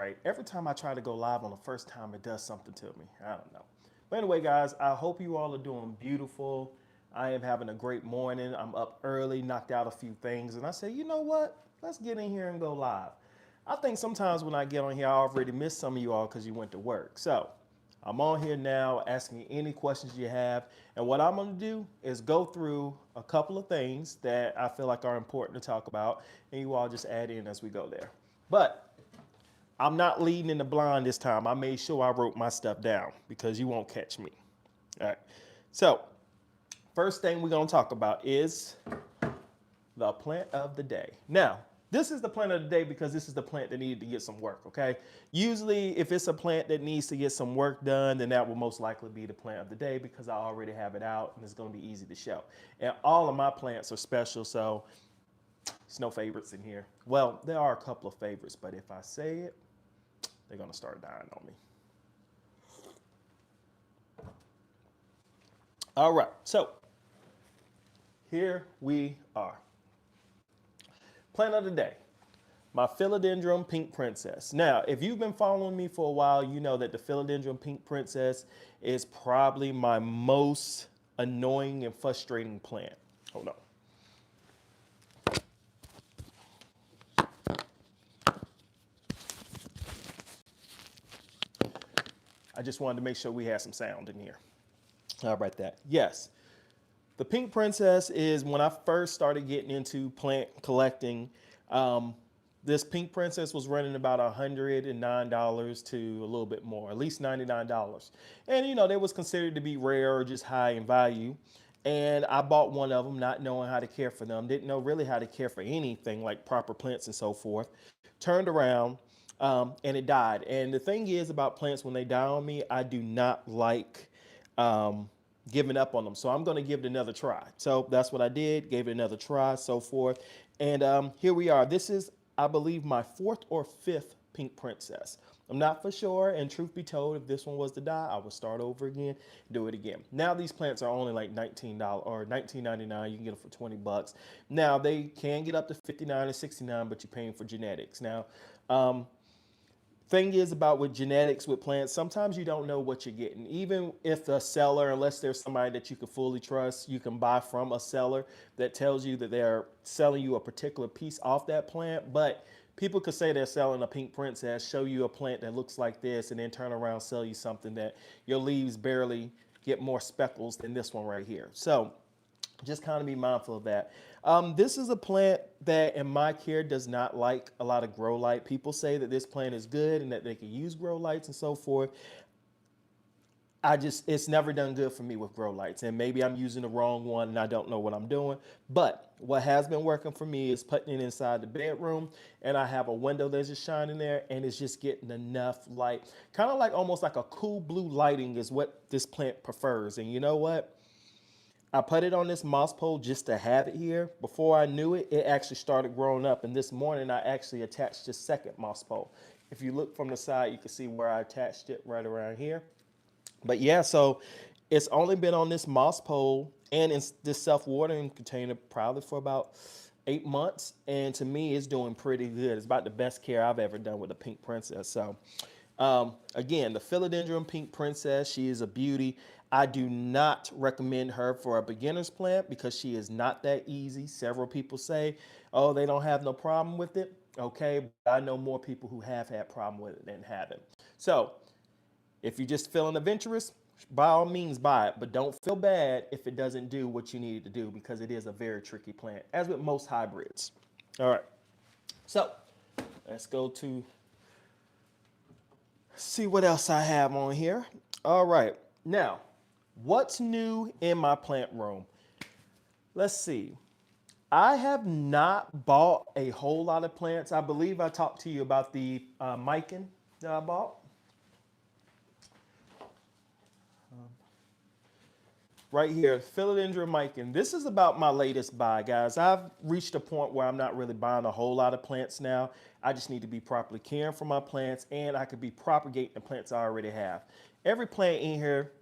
right. Every time I try to go live on the first time, it does something to me. I don't know. But anyway, guys, I hope you all are doing beautiful. I am having a great morning. I'm up early, knocked out a few things, and I said, you know what? Let's get in here and go live. I think sometimes when I get on here, I already miss some of you all because you went to work. So I'm on here now asking any questions you have. And what I'm going to do is go through a couple of things that I feel like are important to talk about, and you all just add in as we go there. But I'm not leading in the blind this time. I made sure I wrote my stuff down because you won't catch me. All right. So, first thing we're going to talk about is the plant of the day. Now, this is the plant of the day because this is the plant that needed to get some work, okay? Usually, if it's a plant that needs to get some work done, then that will most likely be the plant of the day because I already have it out and it's going to be easy to show. And all of my plants are special, so there's no favorites in here. Well, there are a couple of favorites, but if I say it, they're going to start dying on me. All right, so here we are. Plant of the day, my Philodendron Pink Princess. Now, if you've been following me for a while, you know that the Philodendron Pink Princess is probably my most annoying and frustrating plant. Hold on. I just wanted to make sure we had some sound in here. How about that? Yes. The Pink Princess is when I first started getting into plant collecting. This Pink Princess was running about $109 to a little bit more, at least $99. And you know, they was considered to be rare or just high in value. And I bought one of them, not knowing how to care for them, didn't know really how to care for anything like proper plants and so forth. Turned around, and it died. And the thing is about plants, when they die on me, I do not like giving up on them. So I'm going to give it another try. So that's what I did, gave it another try, so forth. And here we are. This is, I believe, my fourth or fifth Pink Princess. I'm not for sure, and truth be told, if this one was to die, I would start over again, do it again. Now these plants are only like $19 or $19.99. You can get them for 20 bucks. Now they can get up to 59 and 69, but you're paying for genetics. Now, thing is about with genetics with plants, sometimes you don't know what you're getting. Even if the seller, unless there's somebody that you can fully trust, you can buy from a seller that tells you that they're selling you a particular piece off that plant. But people could say they're selling a Pink Princess, show you a plant that looks like this, and then turn around, sell you something that your leaves barely get more speckles than this one right here. So just kind of be mindful of that. This is a plant that in my care does not like a lot of grow light. People say that this plant is good and that they can use grow lights and so forth. It's never done good for me with grow lights, and maybe I'm using the wrong one and I don't know what I'm doing. But what has been working for me is putting it inside the bedroom, and I have a window that's just shining there, and it's just getting enough light. Kind of like almost like a cool blue lighting is what this plant prefers. And you know what? I put it on this moss pole just to have it here. Before I knew it, it actually started growing up. And this morning, I actually attached the second moss pole. If you look from the side, you can see where I attached it right around here. But yeah, so it's only been on this moss pole and in this self-watering container probably for about 8 months. And to me, it's doing pretty good. It's about the best care I've ever done with a Pink Princess. So again, the Philodendron Pink Princess, she is a beauty. I do not recommend her for a beginner's plant because she is not that easy. Several people say, oh, they don't have no problem with it. Okay, but I know more people who have had problem with it than haven't. So if you're just feeling adventurous, by all means buy it, but don't feel bad if it doesn't do what you need it to do because it is a very tricky plant, as with most hybrids. All right, so let's go to see what else I have on here. All right, now, what's new in my plant room? Let's see. I have not bought a whole lot of plants. I believe I talked to you about the Mikan that I bought. Right here, Philodendron Mikan. This is about my latest buy, guys. I've reached a point where I'm not really buying a whole lot of plants now. I just need to be properly caring for my plants, and I could be propagating the plants I already have. Every plant in here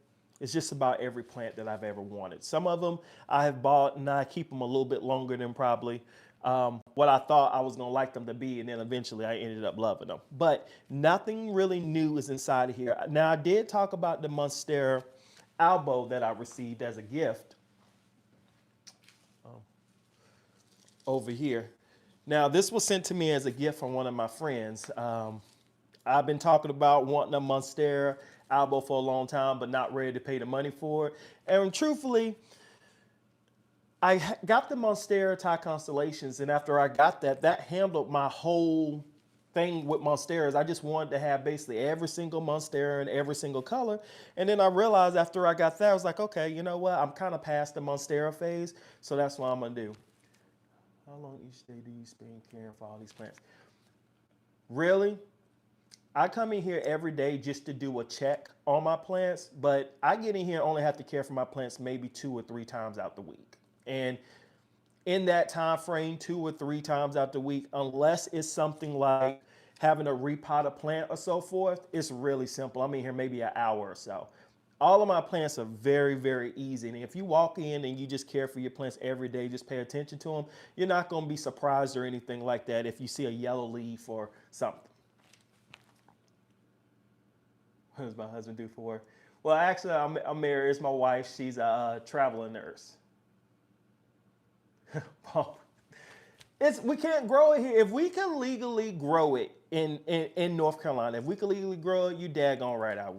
is just about every plant that I've ever wanted. Some of them I have bought and I keep them a little bit longer than probably what I thought I was gonna like them to be, and then eventually I ended up loving them. But nothing really new is inside of here. Now I did talk about the Monstera Albo that I received as a gift over here. Now this was sent to me as a gift from one of my friends. I've been talking about wanting a Monstera Albo for a long time, but not ready to pay the money for it. And truthfully, got the Monstera Thai Constellations, and after I got that, that handled my whole thing with Monsteras. I just wanted to have basically every single Monstera in every single color. And then I realized after I got that, I was like, okay, you know what? I'm kind of past the Monstera phase, so that's what I'm gonna do. How long each day do you spend caring for all these plants? Really? I come in here every day just to do a check on my plants, but I get in here and only have to care for my plants maybe 2 or 3 times out the week. And in that time frame, 2 or 3 times out the week, unless it's something like having a repot a plant or so forth, it's really simple. I'm in here maybe an hour or so. All of my plants are very, very easy. And if you walk in and you just care for your plants every day, just pay attention to them, you're not going to be surprised or anything like that if you see a yellow leaf or something. What does my husband do for work? Well, actually, I'm married. It's my wife. She's a traveling nurse. We can't grow it here. If we can legally grow it in North Carolina, if we could legally grow it, you daggone right I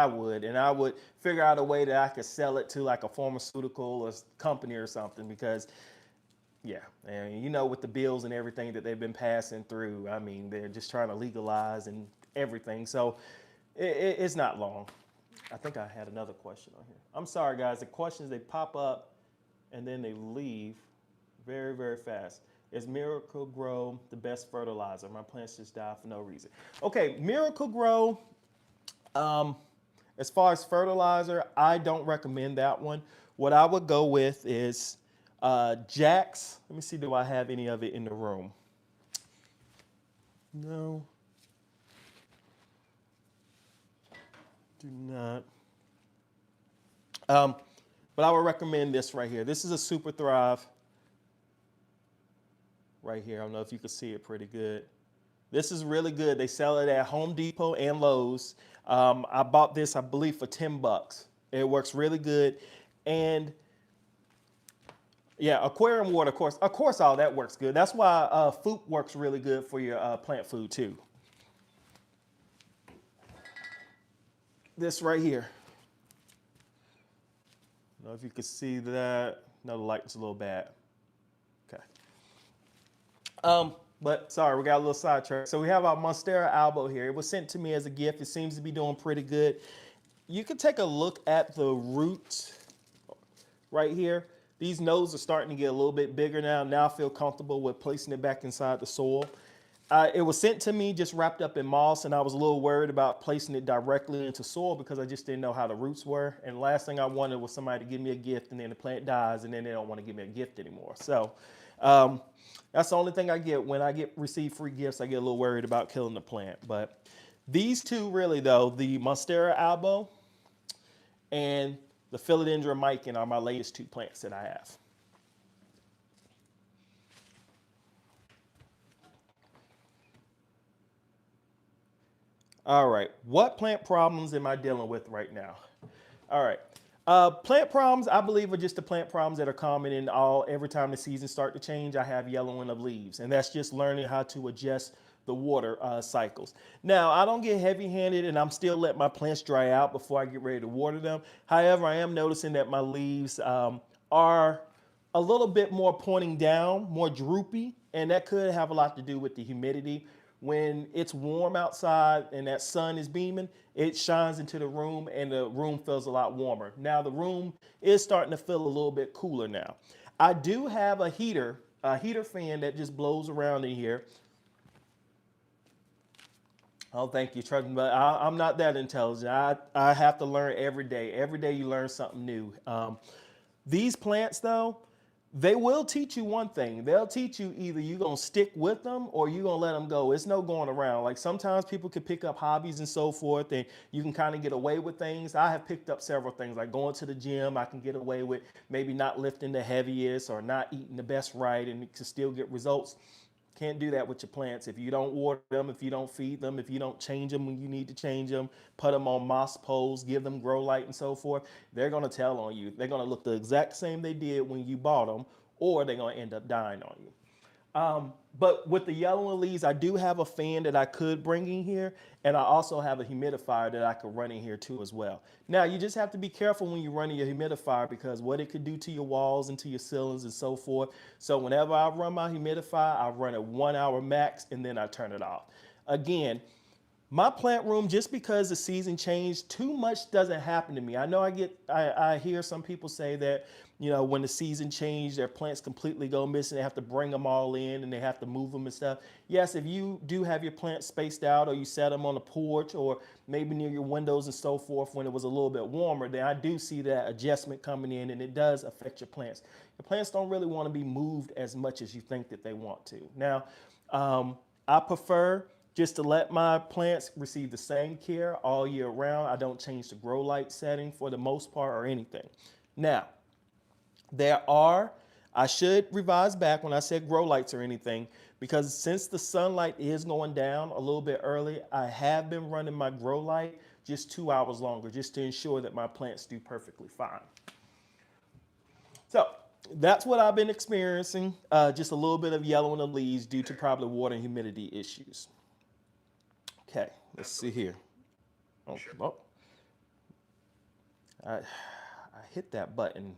would. And I would figure out a way that I could sell it to like a pharmaceutical or company or something because, yeah, and you know, with the bills and everything that they've been passing through, I mean, they're just trying to legalize and everything. So it's not long. I think I had another question on here. I'm sorry, guys. The questions, they pop up and then they leave very, very fast. Is Miracle-Gro the best fertilizer? My plants just die for no reason. Okay, Miracle-Gro, as far as fertilizer, I don't recommend that one. What I would go with is Jax. Let me see, do I have any of it in the room? No. Do not. But I would recommend this right here. This is a Super Thrive right here. I don't know if you can see it pretty good. This is really good. They sell it at Home Depot and Lowe's. I bought this, I believe, for $10. It works really good. And yeah, aquarium water, of course, all that works good. That's why Foop works really good for your plant food too. This right here. I don't know if you can see that. No, the light's a little bad. Okay. But sorry, we got a little sidetracked. So we have our Monstera Albo here. It was sent to me as a gift. It seems to be doing pretty good. You can take a look at the roots right here. These nodes are starting to get a little bit bigger now. Now I feel comfortable with placing it back inside the soil. It was sent to me just wrapped up in moss, and I was a little worried about placing it directly into soil because I just didn't know how the roots were. And the last thing I wanted was somebody to give me a gift, and then the plant dies, and then they don't want to give me a gift anymore. So that's the only thing I get when I receive free gifts. I get a little worried about killing the plant. But these two really, though, the Monstera Albo and the Philodendron Mikan are my latest 2 plants that I have. All right, what plant problems am I dealing with right now? All right, plant problems, I believe, are just the plant problems that are common in every time the seasons start to change. I have yellowing of leaves, and that's just learning how to adjust the water cycles. Now, I don't get heavy-handed, and I'm still letting my plants dry out before I get ready to water them. However, I am noticing that my leaves are a little bit more pointing down, more droopy, and that could have a lot to do with the humidity. When it's warm outside and that sun is beaming, it shines into the room and the room feels a lot warmer. Now the room is starting to feel a little bit cooler now. I do have a heater fan that just blows around in here. Oh, thank you, Trudgen, but I'm not that intelligent. I have to learn every day. Every day you learn something new. These plants, though, they will teach you one thing. They'll teach you either you're going to stick with them or you're going to let them go. It's no going around. Like sometimes people can pick up hobbies and so forth and you can kind of get away with things. I have picked up several things like going to the gym. I can get away with maybe not lifting the heaviest or not eating the best right and to still get results. Can't do that with your plants. If you don't water them, if you don't feed them, if you don't change them when you need to change them, put them on moss poles, give them grow light and so forth, they're going to tell on you. They're going to look the exact same they did when you bought them, or they're going to end up dying on you. But with the yellowing leaves, I do have a fan that I could bring in here, and I also have a humidifier that I could run in here too as well. Now, you just have to be careful when you're running your humidifier because what it could do to your walls and to your ceilings and so forth. So whenever I run my humidifier, I run it 1 hour max and then I turn it off. Again, my plant room, just because the season changed, too much doesn't happen to me. I know I hear some people say that, you know, when the season changed, their plants completely go missing. They have to bring them all in and they have to move them and stuff. Yes, if you do have your plants spaced out or you set them on the porch or maybe near your windows and so forth when it was a little bit warmer, then I do see that adjustment coming in and it does affect your plants. Your plants don't really want to be moved as much as you think that they want to. Now, I prefer just to let my plants receive the same care all year round. I don't change the grow light setting for the most part or anything. Now, I should revise back when I said grow lights or anything, because since the sunlight is going down a little bit early, I have been running my grow light just 2 hours longer just to ensure that my plants do perfectly fine. So that's what I've been experiencing, just a little bit of yellow in the leaves due to probably water and humidity issues. Okay, let's see here. Oh, I hit that button.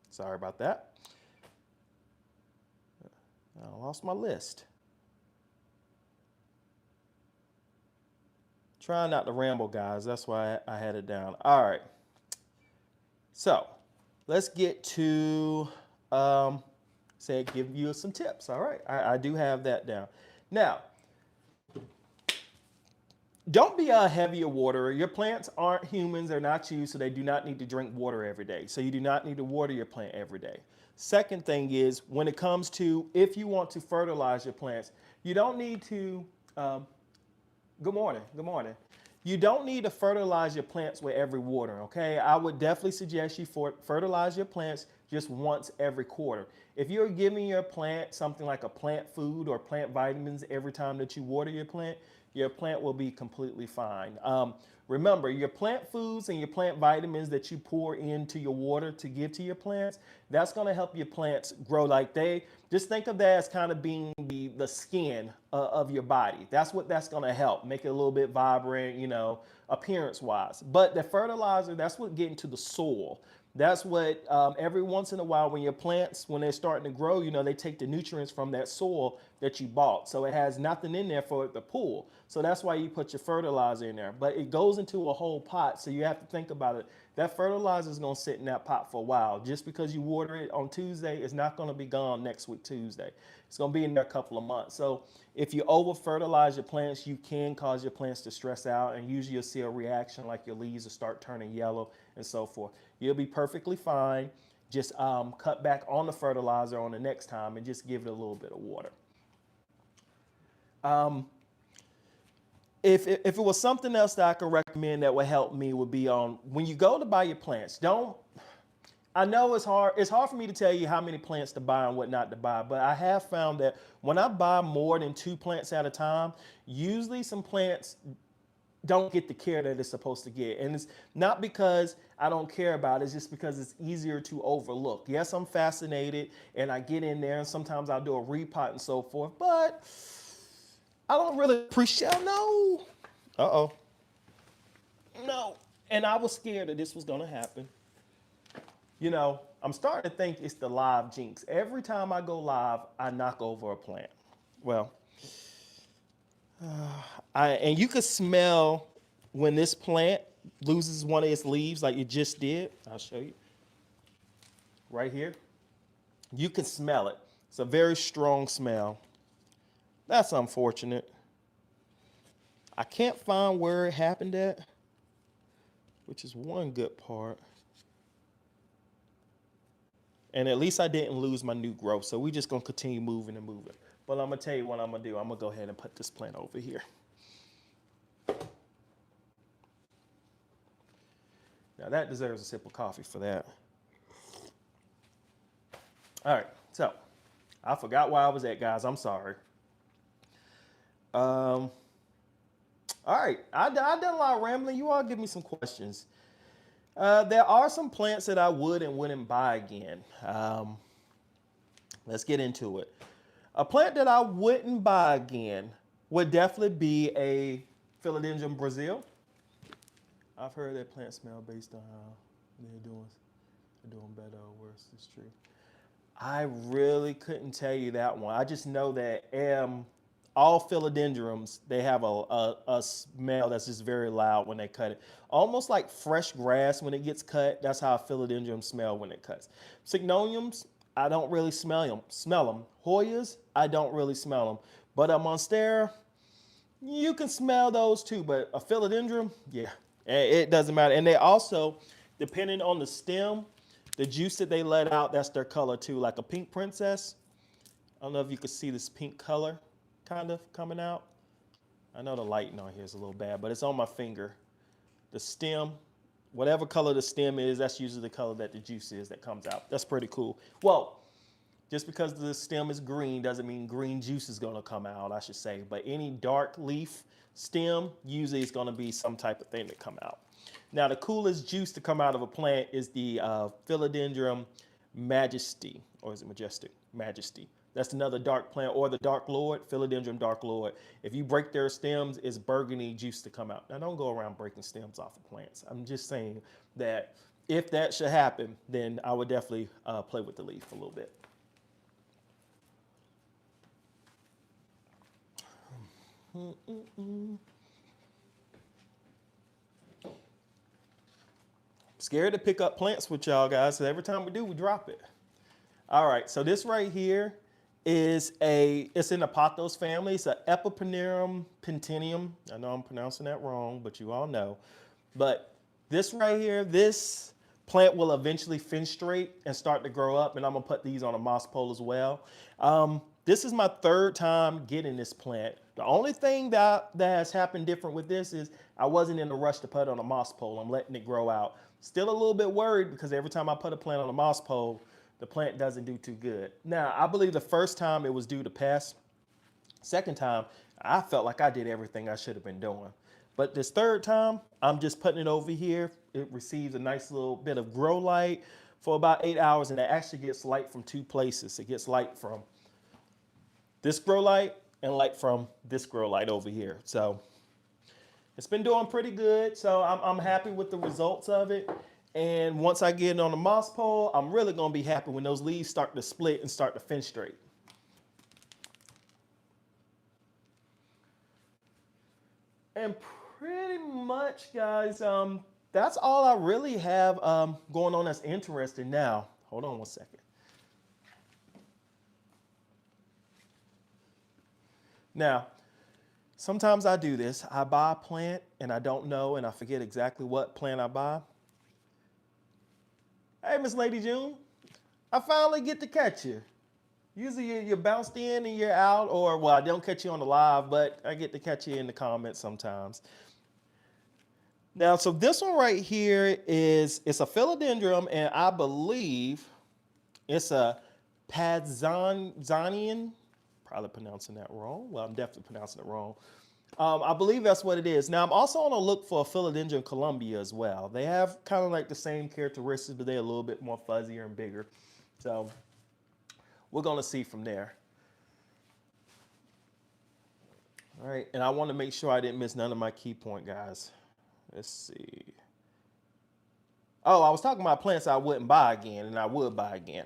Sorry about that. I lost my list. Try not to ramble, guys. That's why I had it down. All right. So let's get to give you some tips. All right. I do have that down. Now, don't be a heavier waterer. Your plants aren't humans. They're not you, so they do not need to drink water every day. So you do not need to water your plant every day. Second thing is, when it comes to if you want to fertilize your plants, you don't need to, good morning. You don't need to fertilize your plants with every water, okay? I would definitely suggest you fertilize your plants just once every quarter. If you're giving your plant something like a plant food or plant vitamins every time that you water your plant will be completely fine. Remember, your plant foods and your plant vitamins that you pour into your water to give to your plants, that's going to help your plants grow like just think of that as kind of being the skin of your body. That's what that's going to help, make it a little bit vibrant, you know, appearance wise. But the fertilizer, that's what get into the soil. That's what every once in a while when your plants, when they're starting to grow, you know, they take the nutrients from that soil that you bought. So it has nothing in there for it to pull. So that's why you put your fertilizer in there. But it goes into a whole pot. So you have to think about it. That fertilizer is going to sit in that pot for a while. Just because you water it on Tuesday, it's not going to be gone next week Tuesday. It's going to be in there a couple of months. So if you over fertilize your plants, you can cause your plants to stress out, and usually you'll see a reaction like your leaves will start turning yellow and so forth. You'll be perfectly fine. Just cut back on the fertilizer on the next time and just give it a little bit of water. If it was something else that I could recommend that would help me would be on when you go to buy your plants, I know it's hard for me to tell you how many plants to buy and what not to buy, but I have found that when I buy more than 2 plants at a time, usually some plants don't get the care that it's supposed to get. And it's not because I don't care about it, it's just because it's easier to overlook. Yes, I'm fascinated and I get in there and sometimes I'll do a repot and so forth, but I don't really appreciate, no. Uh-oh. No. And I was scared that this was gonna happen. You know, I'm starting to think it's the live jinx. Every time I go live, I knock over a plant. Well, and you could smell when this plant loses one of its leaves like it just did. I'll show you. Right here. You can smell it. It's a very strong smell. That's unfortunate. I can't find where it happened at, which is one good part. And at least I didn't lose my new growth. So we're just going to continue moving and moving. But I'm going to tell you what I'm going to do. I'm going to go ahead and put this plant over here. Now that deserves a sip of coffee for that. All right. So I forgot where I was at, guys. I'm sorry. Um, all right, I done a lot of rambling. You all give me some questions. There are some plants that I would and wouldn't buy again. Let's get into it. A plant that I wouldn't buy again would definitely be a Philodendron Brazil. I've heard that plant smell based on how they're doing better or worse. It's true. I really couldn't tell you that one. I just know that all philodendrons, they have a smell that's just very loud when they cut it. Almost like fresh grass when it gets cut. That's how a philodendron smell when it cuts. Signoniums, I don't really smell them. Hoyas, I don't really smell them. But a Monstera, you can smell those too. But a philodendron, yeah, it doesn't matter. And they also, depending on the stem, the juice that they let out, that's their color too. Like a pink princess. I don't know if you can see this pink color kind of coming out. I know the lighting on here is a little bad, but it's on my finger. The stem, whatever color the stem is, that's usually the color that the juice is that comes out. That's pretty cool. Well, just because the stem is green doesn't mean green juice is going to come out, I should say. But any dark leaf stem, usually it's going to be some type of thing that come out. Now, the coolest juice to come out of a plant is the Philodendron Majesty, or is it Majestic? Majesty. That's another dark plant, or the Dark Lord, Philodendron Dark Lord. If you break their stems, it's burgundy juice to come out. Now, don't go around breaking stems off of plants. I'm just saying that if that should happen, then I would definitely play with the leaf a little bit. Scared to pick up plants with y'all guys, so every time we do, we drop it. All right, so this right here is it's in the pothos family. It's an Epipremnum pentenium. I know I'm pronouncing that wrong, but you all know. But this right here, this plant will eventually fenestrate and start to grow up, and I'm gonna put these on a moss pole as well. This is my third time getting this plant. The only thing that has happened different with this is I wasn't in a rush to put it on a moss pole. I'm letting it grow out. Still a little bit worried because every time I put a plant on a moss pole, the plant doesn't do too good. Now, I believe the first time it was due to pests. Second time, I felt like I did everything I should have been doing. But this third time, I'm just putting it over here. It receives a nice little bit of grow light for about 8 hours, and it actually gets light from two places. It gets light from this grow light and light from this grow light over here. So it's been doing pretty good. So I'm happy with the results of it. And once I get it on the moss pole, I'm really gonna be happy when those leaves start to split and start to fenestrate. And pretty much, guys, that's all I really have going on that's interesting now. Hold on one second. Now, sometimes I do this. I buy a plant and I don't know and I forget exactly what plant I buy. Hey, Miss Lady June, I finally get to catch you. Usually you're bounced in and you're out, or well, I don't catch you on the live, but I get to catch you in the comments sometimes. Now, so this one right here it's a philodendron, and I believe it's a Padzonian. Probably pronouncing that wrong. Well, I'm definitely pronouncing it wrong. I believe that's what it is. Now, I'm also on a look for a Philodendron Columbia as well. They have kind of like the same characteristics, but they're a little bit more fuzzier and bigger. So we're going to see from there. All right, and I want to make sure I didn't miss none of my key point, guys. Let's see. Oh, I was talking about plants I wouldn't buy again, and I would buy again.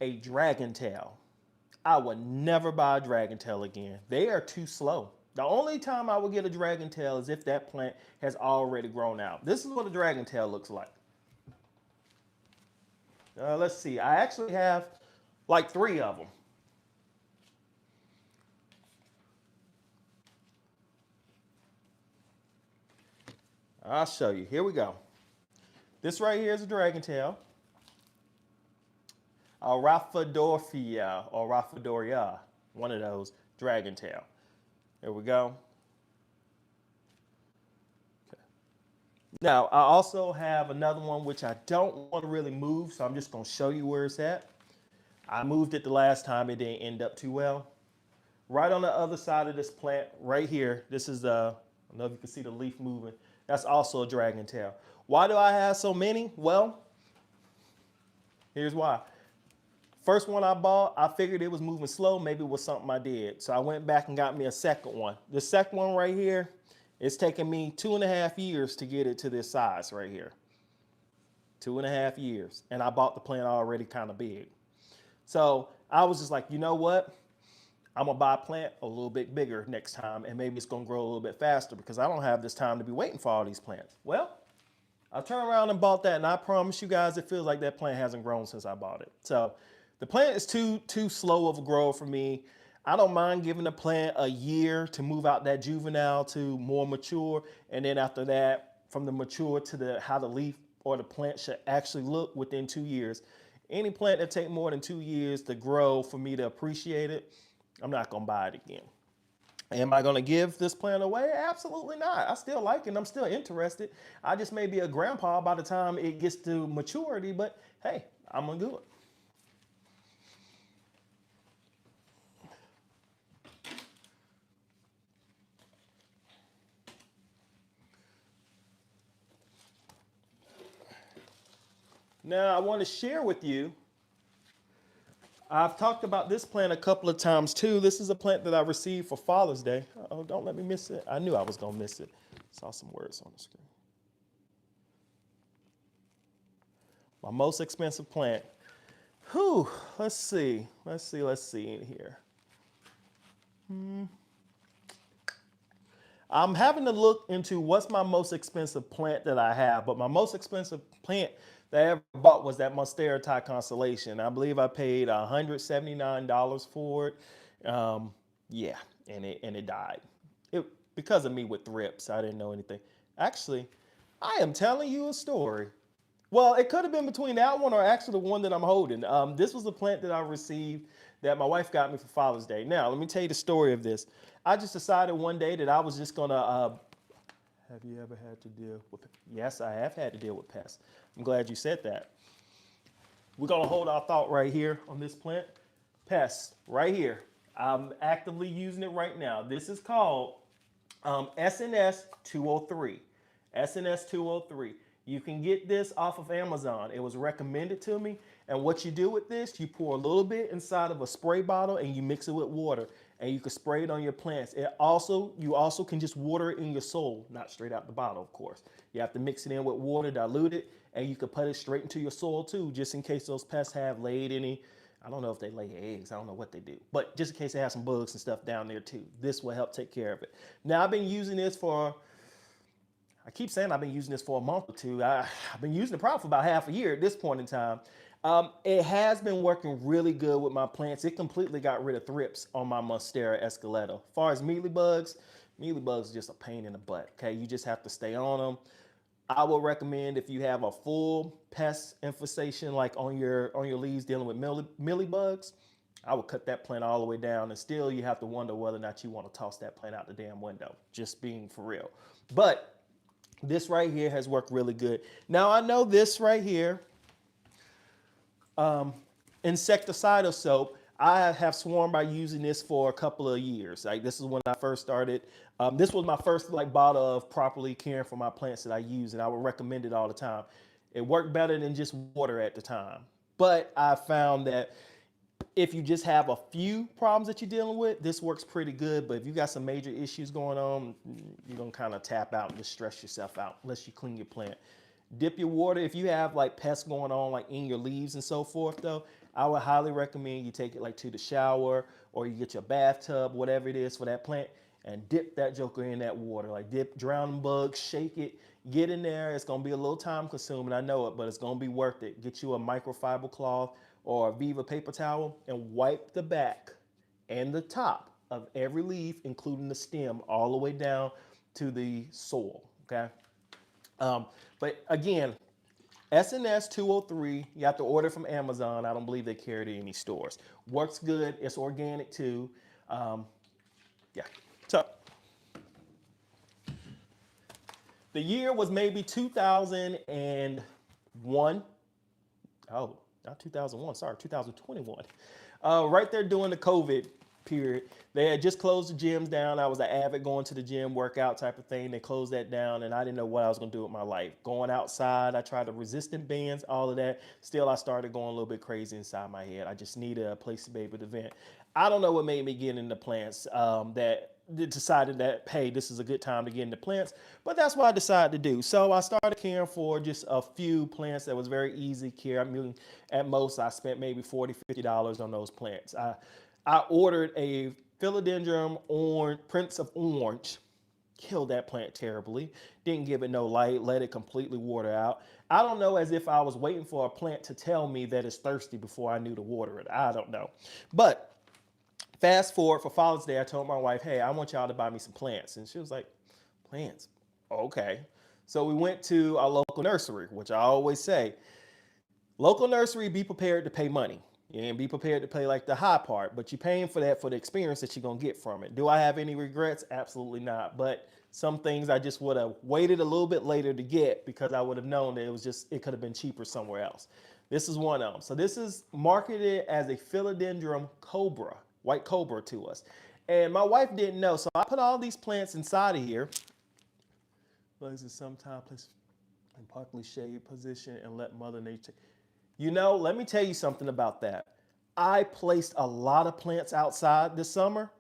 A dragon tail. I would never buy a dragon tail again. They are too slow. The only time I would get a dragon tail is if that plant has already grown out. This is what a dragon tail looks like. Let's see. I actually have like 3 of them. I'll show you. Here we go. This right here is a dragon tail. A Rhaphidophia or Rhaphidoria, one of those, dragon tail. There we go. Okay. Now, I also have another one which I don't want to really move, so I'm just going to show you where it's at. I moved it the last time, it didn't end up too well. Right on the other side of this plant, right here, this is I don't know if you can see the leaf moving. That's also a dragon tail. Why do I have so many? Well, here's why. First one I bought, I figured it was moving slow. Maybe it was something I did. So I went back and got me a second one. The second one right here, it's taken me 2.5 years to get it to this size right here. 2.5 years. And I bought the plant already kind of big. So I was just like, you know what? I'm gonna buy a plant a little bit bigger next time, and maybe it's gonna grow a little bit faster because I don't have this time to be waiting for all these plants. Well, I turned around and bought that, and I promise you guys, it feels like that plant hasn't grown since I bought it. So the plant is too slow of a grower for me. I don't mind giving the plant a year to move out that juvenile to more mature, and then after that, from the mature to the how the leaf or the plant should actually look within 2 years. Any plant that take more than 2 years to grow for me to appreciate it, I'm not gonna buy it again. Am I going to give this plant away? Absolutely not. I still like it. I'm still interested. I just may be a grandpa by the time it gets to maturity, but hey, I'm going to do it. Now, I want to share with you. I've talked about this plant a couple of times too. This is a plant that I received for Father's Day. Oh, don't let me miss it. I knew I was going to miss it. Saw some words on the screen. My most expensive plant. Whew, let's see in here. I'm having to look into what's my most expensive plant that I have, but my most expensive plant that I ever bought was that Monstera Thai Constellation. I believe I paid $179 for it. Yeah, and it died. It because of me with thrips. I didn't know anything. Actually, I am telling you a story. Well, it could have been between that one or actually the one that I'm holding. This was a plant that I received that my wife got me for Father's Day. Now, let me tell you the story of this. I just decided one day that I was just gonna. Have you ever had to deal with? Yes, I have had to deal with pests. I'm glad you said that. We're gonna hold our thought right here on this plant. Pests, right here. I'm actively using it right now. This is called SNS 203. SNS 203. You can get this off of Amazon. It was recommended to me. And what you do with this, you pour a little bit inside of a spray bottle and you mix it with water. And you can spray it on your plants. You also can just water it in your soil, not straight out the bottle, of course. You have to mix it in with water, dilute it, and you can put it straight into your soil too, just in case those pests have laid any. I don't know if they lay eggs. I don't know what they do. But just in case they have some bugs and stuff down there too. This will help take care of it. Now, I've been using this for, I keep saying I've been using this for a month or two. I've been using it probably for about half a year at this point in time. It has been working really good with my plants. It completely got rid of thrips on my Monstera escaleta. As far as mealybugs are just a pain in the butt. Okay, you just have to stay on them. I would recommend if you have a full pest infestation like on your leaves dealing with mealybugs, I would cut that plant all the way down, and still you have to wonder whether or not you want to toss that plant out the damn window. Just being for real. But this right here has worked really good. Now I know this right here, insecticidal soap. I have sworn by using this for a couple of years. Like this is when I first started. This was my first like bottle of properly caring for my plants that I use, and I would recommend it all the time. It worked better than just water at the time. But I found that if you just have a few problems that you're dealing with, this works pretty good. But if you got some major issues going on, you're gonna kind of tap out and just stress yourself out unless you clean your plant. Dip your water. If you have like pests going on like in your leaves and so forth though, I would highly recommend you take it like to the shower or you get your bathtub, whatever it is for that plant, and dip that joker in that water. Like dip, drown bugs, shake it, get in there. It's gonna be a little time consuming, I know it, but it's gonna be worth it. Get you a microfiber cloth or a Viva paper towel and wipe the back and the top of every leaf, including the stem, all the way down to the soil. Okay. But again, SNS 203, you have to order from Amazon. I don't believe they carry it in any stores. Works good. It's organic too. Yeah. So The year was maybe 2001. Oh, not 2001, sorry, 2021. Right there during the COVID period. They had just closed the gyms down. I was an avid going to the gym workout type of thing. They closed that down, and I didn't know what I was going to do with my life. Going outside, I tried the resistant bands, all of that. Still, I started going a little bit crazy inside my head. I just needed a place to be able to vent. I don't know what made me get into plants that decided that, hey, this is a good time to get into plants, but that's what I decided to do. So I started caring for just a few plants that was very easy care. I mean, at most I spent maybe $40, $50 on those plants. I ordered a philodendron orange, Prince of Orange. Killed that plant terribly. Didn't give it no light, let it completely water out. I don't know, as if I was waiting for a plant to tell me that it's thirsty before I knew to water it. I don't know. But fast forward for Father's Day, I told my wife, hey, I want y'all to buy me some plants. And she was like, plants? Okay. So we went to our local nursery, which I always say, local nursery, be prepared to pay money. And be prepared to pay like the high part, but you're paying for that for the experience that you're gonna get from it. Do I have any regrets? Absolutely not. But some things I just would have waited a little bit later to get because I would have known that it could have been cheaper somewhere else. This is one of them. So this is marketed as a philodendron cobra, white cobra to us. And my wife didn't know. So I put all these plants inside of here. Place it sometime, place in partly shade position and let Mother Nature. You know, let me tell you something about that. I placed a lot of plants outside this summer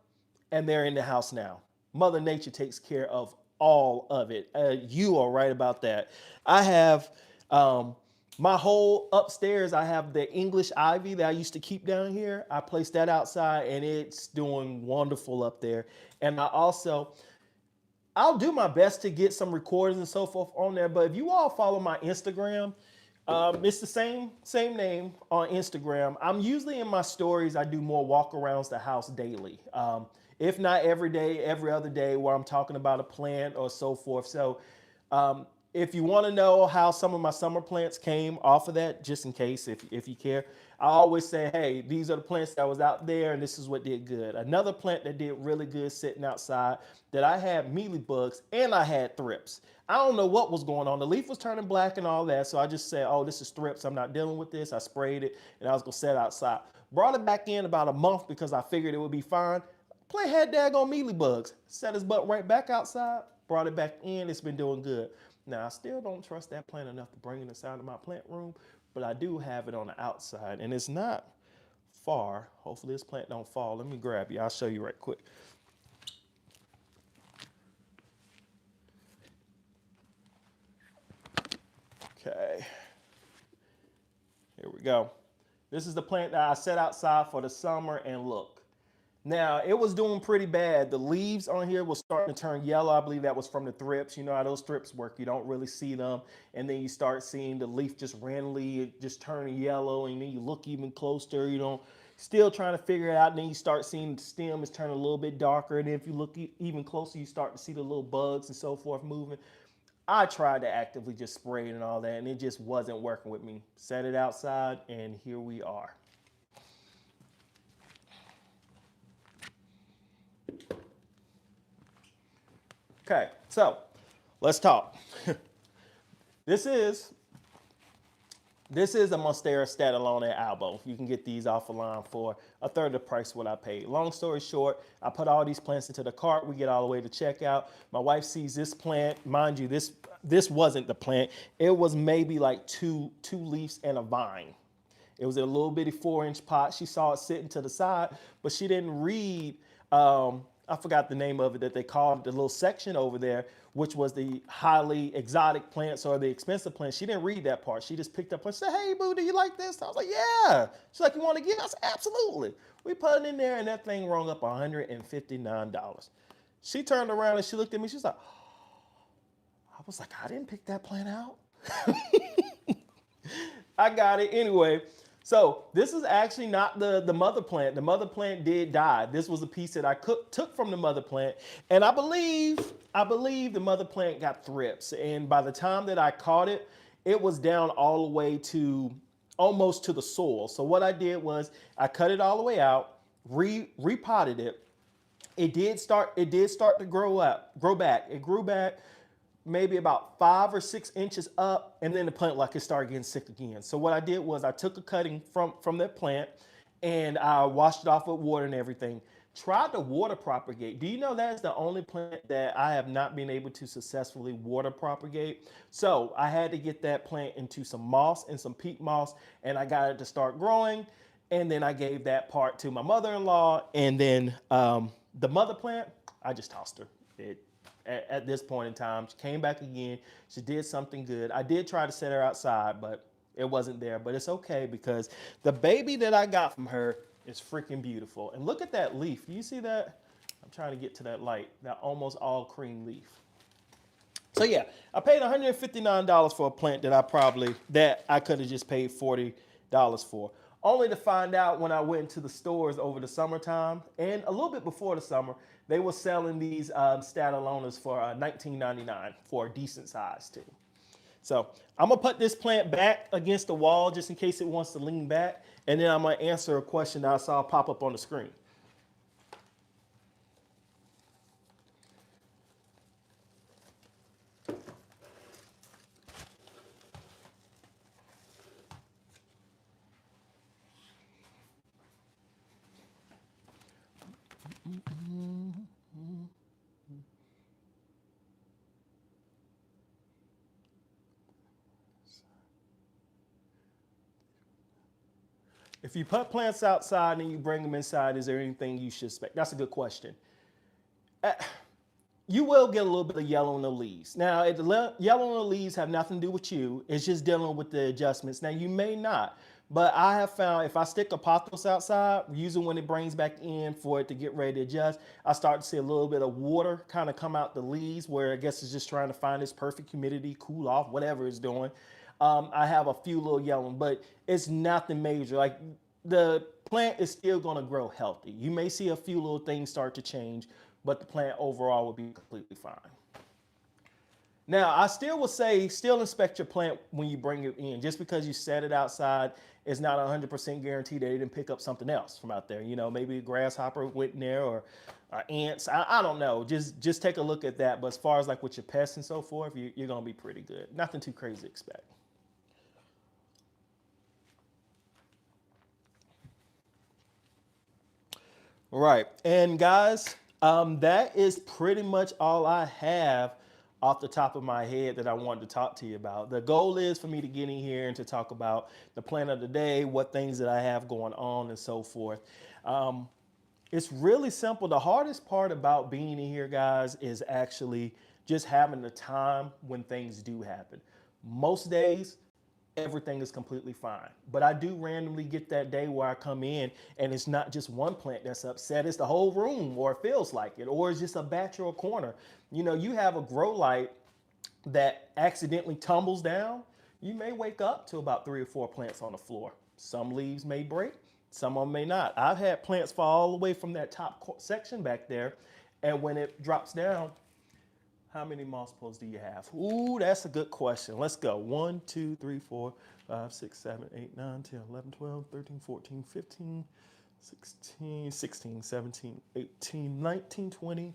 and they're in the house now. Mother Nature takes care of all of it. You are right about that. I have my whole upstairs, I have the English ivy that I used to keep down here. I placed that outside and it's doing wonderful up there. And I'll do my best to get some recordings and so forth on there. But if you all follow my Instagram, it's the same name on Instagram. I'm usually in my stories. I do more walk arounds the house daily. If not every day, every other day where I'm talking about a plant or so forth. So if you want to know how some of my summer plants came off of that, just in case, if you care, I always say, hey, these are the plants that was out there and this is what did good. Another plant that did really good sitting outside that I had mealybugs and I had thrips. I don't know what was going on. The leaf was turning black and all that. So I just said, oh, this is thrips. I'm not dealing with this. I sprayed it and I was going to set it outside. Brought it back in about a month because I figured it would be fine. Plant had daggone mealybugs. Set his butt right back outside. Brought it back in. It's been doing good. Now, I still don't trust that plant enough to bring it inside of my plant room, but I do have it on the outside and it's not far. Hopefully this plant don't fall. Let me grab you. I'll show you right quick. Okay, here we go. This is the plant that I set outside for the summer and look. Now, it was doing pretty bad. The leaves on here was starting to turn yellow. I believe that was from the thrips. You know how those thrips work. You don't really see them. And then you start seeing the leaf just randomly just turning yellow. And then you look even closer, you know, still trying to figure it out. And then you start seeing the stem is turning a little bit darker. And then if you look even closer, you start to see the little bugs and so forth moving. I tried to actively just spray it and all that, and it just wasn't working with me. Set it outside, and here we are. Okay, so let's talk. This is a Monstera Statulona albo. You can get these off the line for a third of the price what I paid. Long story short, I put all these plants into the cart. We get all the way to checkout. My wife sees this plant. Mind you, this wasn't the plant. It was maybe like two leaves and a vine. It was in a little bitty 4-inch pot. She saw it sitting to the side, but she didn't read, I forgot the name of it that they called the little section over there, which was the highly exotic plants or the expensive plants. She didn't read that part. She just picked up and said, hey, boo, do you like this? I was like, yeah. She's like, you want to get it? I said, absolutely. We put it in there and that thing rung up $159. She turned around and she looked at me. She's like, I was like, I didn't pick that plant out. I got it anyway. So this is actually not the mother plant. The mother plant did die. This was a piece that I took from the mother plant. And I believe the mother plant got thrips. And by the time that I caught it, it was down all the way to almost to the soil. So what I did was I cut it all the way out, repotted it. It did start to grow back. It grew back. maybe about 5 or 6 inches up, and then the plant like it started getting sick again. So what I did was I took a cutting from that plant and I washed it off with water and everything. Tried to water propagate. Do you know that's the only plant that I have not been able to successfully water propagate? So I had to get that plant into some moss and some peat moss, and I got it to start growing. And then I gave that part to my mother-in-law, and then the mother plant, I just tossed her. At this point in time, she came back again. She did something good. I did try to set her outside, but it wasn't there. But it's okay because the baby that I got from her is freaking beautiful. And look at that leaf. Do you see that? I'm trying to get to that light. That almost all cream leaf. So yeah, I paid $159 for a plant that I could have just paid $40 for. Only to find out when I went to the stores over the summertime and a little bit before the summer, they were selling these Statelonas for $19.99 for a decent size too. So I'm gonna put this plant back against the wall just in case it wants to lean back, and then I'm gonna answer a question that I saw pop up on the screen. If you put plants outside and you bring them inside, is there anything you should expect? That's a good question. You will get a little bit of yellow in the leaves. Now, if the yellow in the leaves have nothing to do with you, it's just dealing with the adjustments. Now, you may not, but I have found if I stick a pothos outside, usually when it brings back in for it to get ready to adjust, I start to see a little bit of water kind of come out the leaves where I guess it's just trying to find its perfect humidity, cool off, whatever it's doing. I have a few little yellow, but it's nothing major. Like the plant is still going to grow healthy. You may see a few little things start to change, but the plant overall will be completely fine. Now, I still would say still inspect your plant when you bring it in. Just because you set it outside is not 100% guaranteed that it didn't pick up something else from out there. You know, maybe a grasshopper went in there or ants. I don't know. Just take a look at that. But as far as like with your pests and so forth, you're going to be pretty good. Nothing too crazy to expect. Right. And guys, that is pretty much all I have off the top of my head that I wanted to talk to you about. The goal is for me to get in here and to talk about the plan of the day, what things that I have going on and so forth. It's really simple. The hardest part about being in here, guys, is actually just having the time when things do happen. Most days, everything is completely fine. But I do randomly get that day where I come in and it's not just one plant that's upset, it's the whole room, or it feels like it, or it's just a batch or a corner. You know, you have a grow light that accidentally tumbles down, you may wake up to about 3 or 4 plants on the floor. Some leaves may break, some of them may not. I've had plants fall all the way from that top section back there, and when it drops down, how many moss poles do you have? Ooh, that's a good question. Let's go. 1, 2, 3, 4, 5, 6, 7, 8, 9, 10, 11, 12, 13, 14, 15, 16, 16, 17, 18, 19, 20,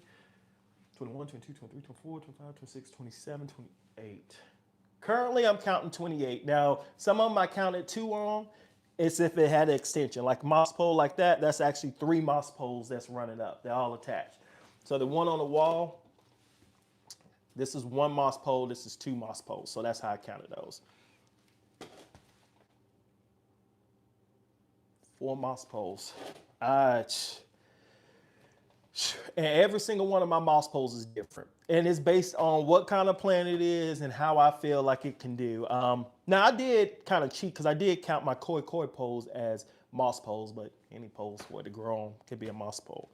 21, 22, 23, 24, 25, 26, 27, 28. Currently, I'm counting 28. Now, some of them I counted 2 on. It's if it had an extension. Like moss pole like that, that's actually 3 moss poles that's running up. They're all attached. So the one on the wall, this is 1 moss pole, this is 2 moss poles. So that's how I counted those. 4 moss poles. And every single one of my moss poles is different. And it's based on what kind of plant it is and how I feel like it can do. Now, I did kind of cheat because I did count my koi poles as moss poles, but any poles for it to grow on could be a moss pole.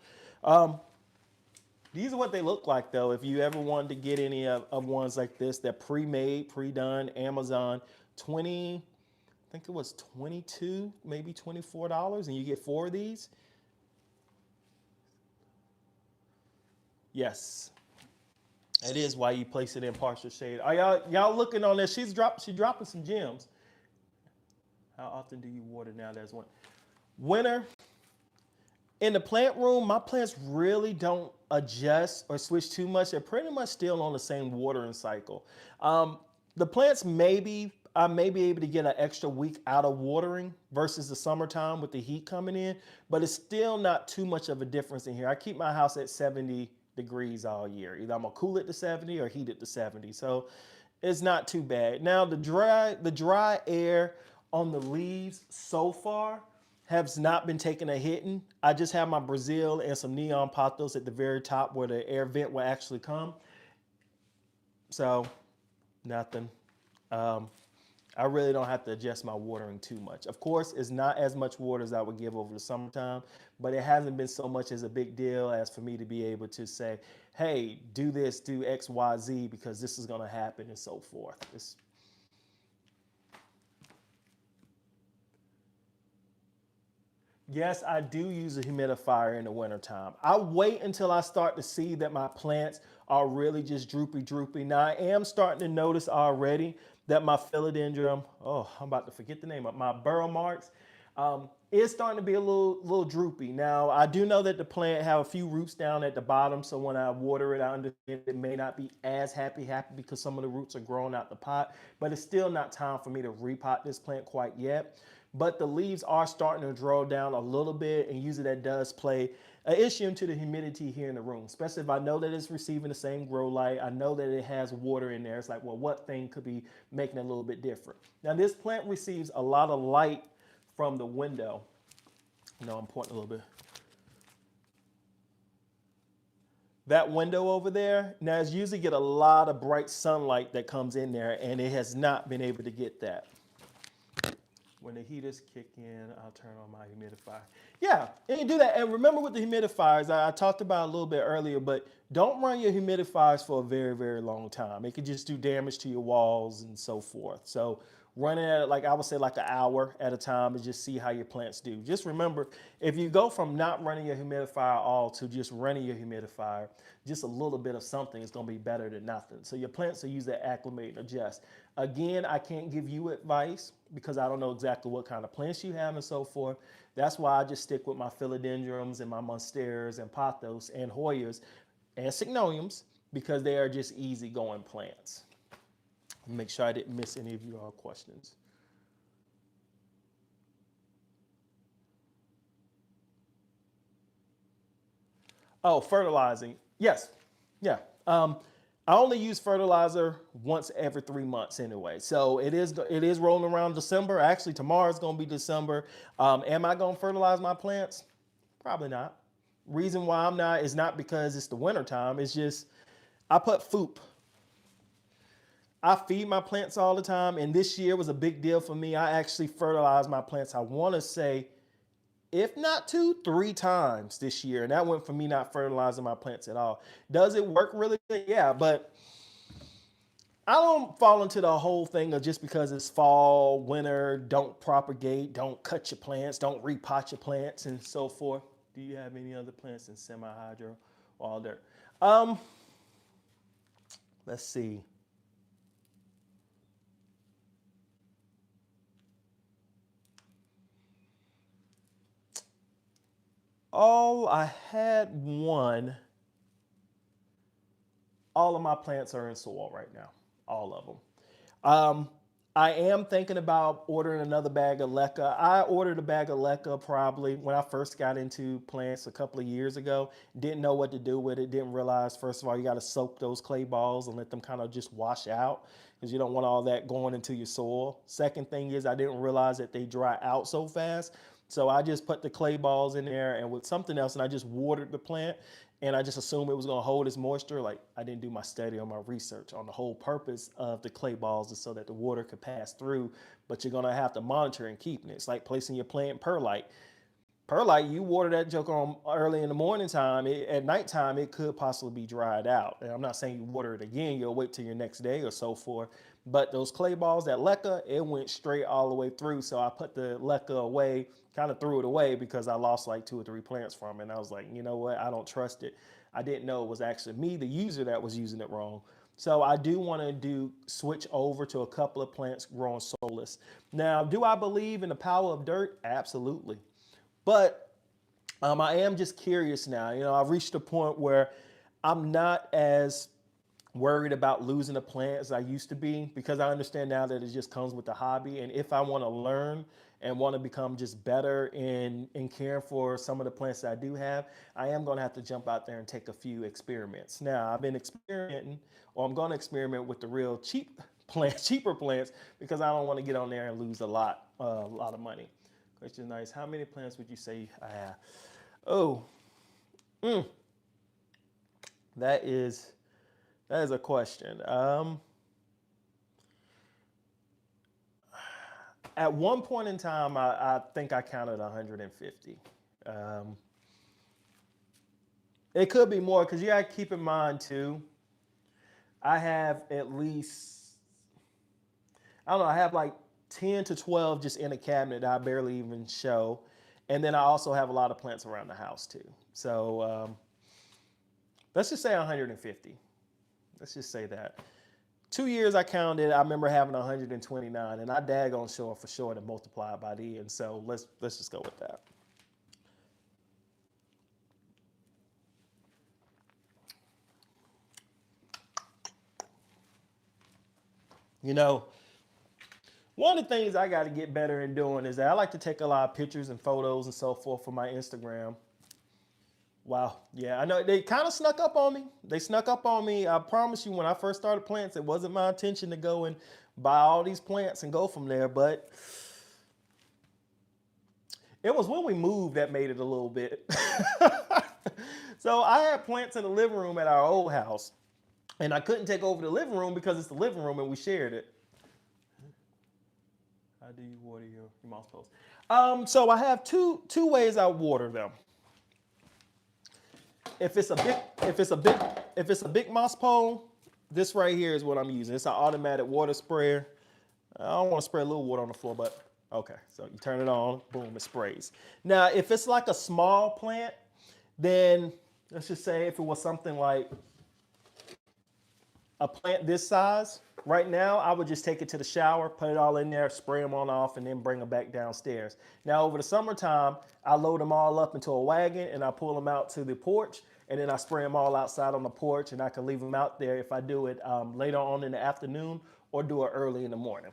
These are what they look like, though. If you ever wanted to get any of ones like this, they're pre-made, pre-done, Amazon, 20, I think it was 22, maybe $24, and you get 4 of these. Yes, that is why you place it in partial shade. Are y'all looking on this? She's dropping some gems. How often do you water now? There's one. Winter. In the plant room, my plants really don't adjust or switch too much. They're pretty much still on the same watering cycle. Um, the plants maybe I may be able to get an extra week out of watering versus the summertime with the heat coming in, but it's still not too much of a difference in here. I keep my house at 70 degrees all year. Either I'm gonna cool it to 70 or heat it to 70. So it's not too bad. Now the dry air on the leaves so far has not been taking a hitting. I just have my Brazil and some neon pothos at the very top where the air vent will actually come. So nothing. Um, I really don't have to adjust my watering too much. Of course, it's not as much water as I would give over the summertime, but it hasn't been so much as a big deal as for me to be able to say, hey, do this, do X, Y, Z, because this is going to happen and so forth. Yes, I do use a humidifier in the wintertime. I wait until I start to see that my plants are really just droopy, droopy. Now I am starting to notice already that my philodendron, oh, I'm about to forget the name of my burrow marks, is starting to be a little droopy. Now I do know that the plant have a few roots down at the bottom, so when I water it, I understand it may not be as happy because some of the roots are growing out the pot, but it's still not time for me to repot this plant quite yet. But the leaves are starting to draw down a little bit, and usually that does play an issue into the humidity here in the room, especially if I know that it's receiving the same grow light. I know that it has water in there. It's like, well, what thing could be making it a little bit different? Now, this plant receives a lot of light from the window. No, I'm pointing a little bit. That window over there, now it's usually get a lot of bright sunlight that comes in there, and it has not been able to get that. When the heaters kick in, I'll turn on my humidifier. Yeah, and you do that. And remember with the humidifiers, I talked about a little bit earlier, but don't run your humidifiers for a very, very long time. It could just do damage to your walls and so forth. So run it at, like I would say, like an hour at a time and just see how your plants do. Just remember, if you go from not running your humidifier all to just running your humidifier, just a little bit of something is going to be better than nothing. So your plants will use that acclimate and adjust. Again, I can't give you advice because I don't know exactly what kind of plants you have and so forth. That's why I just stick with my philodendrons and my monsteras and pothos and Hoyas and Signoriums because they are just easy going plants. Make sure I didn't miss any of your questions. Oh, fertilizing. Yes. Yeah. I only use fertilizer once every 3 months anyway. So it is rolling around December. Actually, tomorrow's gonna be December. Am I gonna fertilize my plants? Probably not. Reason why I'm not is not because it's the winter time. It's just I put FOOP. I feed my plants all the time, and this year was a big deal for me. I actually fertilized my plants. I want to say if not two, three times this year. And that went for me not fertilizing my plants at all. Does it work really good? Yeah, but I don't fall into the whole thing of just because it's fall, winter, don't propagate, don't cut your plants, don't repot your plants, and so forth. Do you have any other plants in semi-hydro or all dirt? Um, let's see. Oh, I had one. All of my plants are in soil right now, all of them. Um, I am thinking about ordering another bag of leca. I ordered a bag of leca probably when I first got into plants a couple of years ago. Didn't know what to do with it. Didn't realize, first of all, you got to soak those clay balls and let them kind of just wash out because you don't want all that going into your soil. Second thing is, I didn't realize that they dry out so fast. So I just put the clay balls in there and with something else, and I just watered the plant. And I just assumed it was going to hold its moisture. Like I didn't do my study or my research on the whole purpose of the clay balls is so that the water could pass through. But you're going to have to monitor and keep it. It's like placing your plant perlite. Perlite, you water that joker on early in the morning time. At nighttime, it could possibly be dried out. And I'm not saying you water it again. You'll wait till your next day or so forth. But those clay balls, that leca, it went straight all the way through. So I put the leca away, kind of threw it away because I lost like two or three plants from it. And I was like, you know what? I don't trust it. I didn't know it was actually me, the user, that was using it wrong. So I do want to do switch over to a couple of plants growing solus. Now, do I believe in the power of dirt? Absolutely. But I am just curious now. I've reached a point where I'm not as worried about losing a plant as I used to be, because I understand now that it just comes with the hobby. And if I want to learn and want to become just better in caring for some of the plants that I do have, I am going to have to jump out there and take a few experiments. Now, I've been experimenting, or I'm going to experiment with the real cheap plants, cheaper plants, because I don't want to get on there and lose a lot of money. Question nice. How many plants would you say I have? Oh, that is that is a question. At one point in time, I think I counted 150. Um, it could be more, because you got to keep in mind too. I have at least, I don't know, I have like 10 to 12 just in a cabinet that I barely even show. And then I also have a lot of plants around the house too. So let's just say 150. Let's just say that. 2 years I counted, I remember having 129, and I daggone sure for sure to multiply it by the end. So let's just go with that. You know, one of the things I got to get better in doing is that I like to take a lot of pictures and photos and so forth for my Instagram. Wow. Yeah, I know they kind of snuck up on me. They snuck up on me. I promise you, when I first started plants, it wasn't my intention to go and buy all these plants and go from there. But it was when we moved that made it a little bit. So I had plants in the living room at our old house, and I couldn't take over the living room because it's the living room and we shared it. How do you water your moss posts? So I have two ways I water them. If it's a big if it's a big if it's a big moss pole, this right here is what I'm using. It's an automatic water sprayer. I don't want to spray a little water on the floor, but okay. So you turn it on, boom, it sprays. Now, if it's like a small plant, then let's just say if it was something like a plant this size, right now I would just take it to the shower, put it all in there, spray them on off, and then bring them back downstairs. Now, over the summertime, I load them all up into a wagon and I pull them out to the porch, and then I spray them all outside on the porch, and I can leave them out there if I do it later on in the afternoon or do it early in the morning.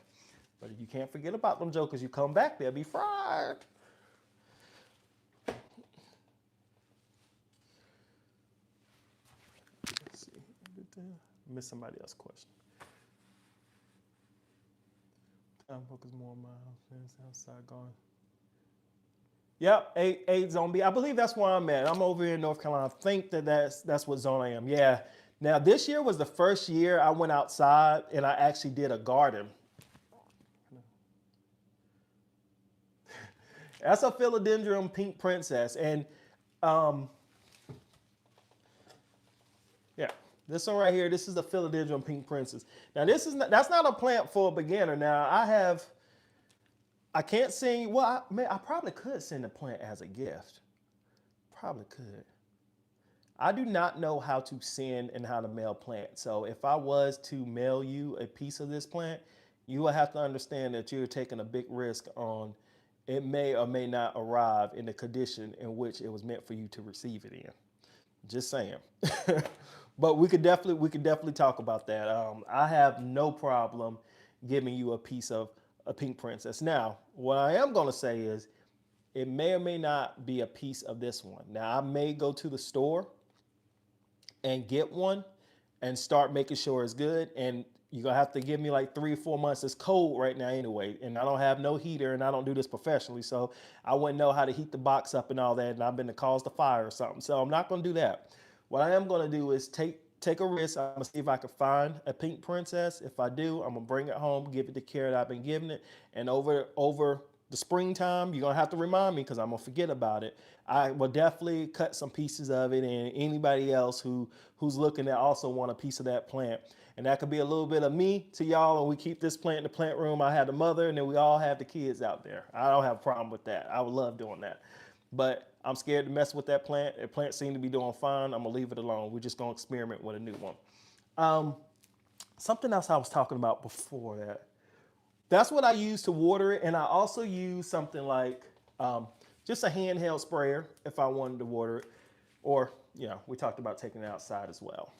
But you can't forget about them jokers. You come back, they'll be fried. Let's see. Miss somebody else's question. Time focus more on my house, outside going. Yep, eight zone B. I believe that's where I'm at. I'm over here in North Carolina. I think that's what zone I am. Yeah. Now this year was the first year I went outside and I actually did a garden. That's a philodendron pink princess, and um, yeah, this one right here. This is the philodendron pink princess. Now that's not a plant for a beginner. Now I can't sing. Well, I probably could send a plant as a gift. Probably could. I do not know how to send and how to mail plants. So if I was to mail you a piece of this plant, you will have to understand that you're taking a big risk on it may or may not arrive in the condition in which it was meant for you to receive it in. Just saying. But we could definitely talk about that. I have no problem giving you a piece of a pink princess. Now, what I am going to say is it may or may not be a piece of this one. Now, I may go to the store and get one and start making sure it's good. And you're gonna have to give me like 3 or 4 months. It's cold right now anyway, and I don't have no heater, and I don't do this professionally, so I wouldn't know how to heat the box up and all that, and I've been to cause the fire or something. So I'm not gonna do that. What I am gonna do is take a risk. I'm gonna see if I can find a pink princess. If I do, I'm gonna bring it home, give it the care that I've been giving it, and over the springtime, you're gonna have to remind me because I'm gonna forget about it. I will definitely cut some pieces of it, and anybody else who's looking to also want a piece of that plant. And that could be a little bit of me to y'all, and we keep this plant in the plant room. I have the mother, and then we all have the kids out there. I don't have a problem with that. I would love doing that. But I'm scared to mess with that plant. The plant seems to be doing fine. I'm gonna leave it alone. We're just gonna experiment with a new one. Um, Something else I was talking about before that. That's what I use to water it, and I also use something like Just a handheld sprayer if I wanted to water it. Or, we talked about taking it outside as well.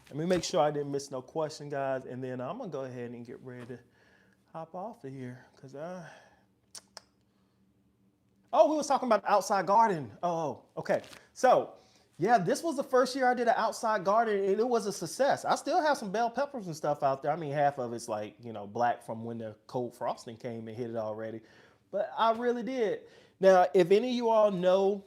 Let me make sure I didn't miss no question, guys. And then I'm going to go ahead and get ready to hop off of here. Oh, we was talking about the outside garden. Oh, okay. So, yeah, this was the first year I did an outside garden, and it was a success. I still have some bell peppers and stuff out there. I mean, half of it's like, black from when the cold frosting came and hit it already. But I really did. Now, if any of you all know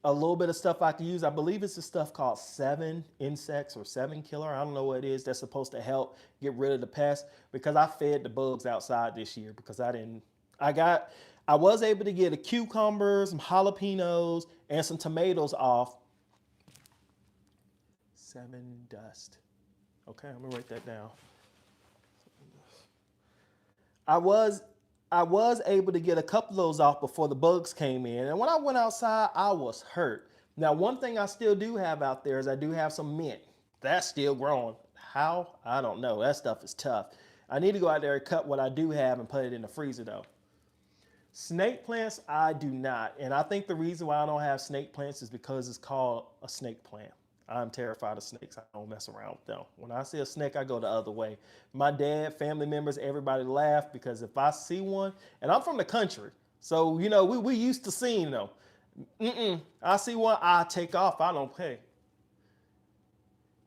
a little bit of stuff I can use, I believe it's a stuff called 7 Insects or 7 Killer. I don't know what it is that's supposed to help get rid of the pests, because I fed the bugs outside this year because I was able to get a cucumber, some jalapenos, and some tomatoes off. 7 Dust. Okay, I'm gonna write that down. I was able to get a couple of those off before the bugs came in. And when I went outside, I was hurt. Now, one thing I still do have out there is I do have some mint. That's still growing. How? I don't know. That stuff is tough. I need to go out there and cut what I do have and put it in the freezer though. Snake plants, I do not. And I think the reason why I don't have snake plants is because it's called a snake plant. I'm terrified of snakes. I don't mess around with them. When I see a snake, I go the other way. My dad, family members, everybody laugh because if I see one, and I'm from the country, so we used to seeing them. I see one, I take off. I don't pay.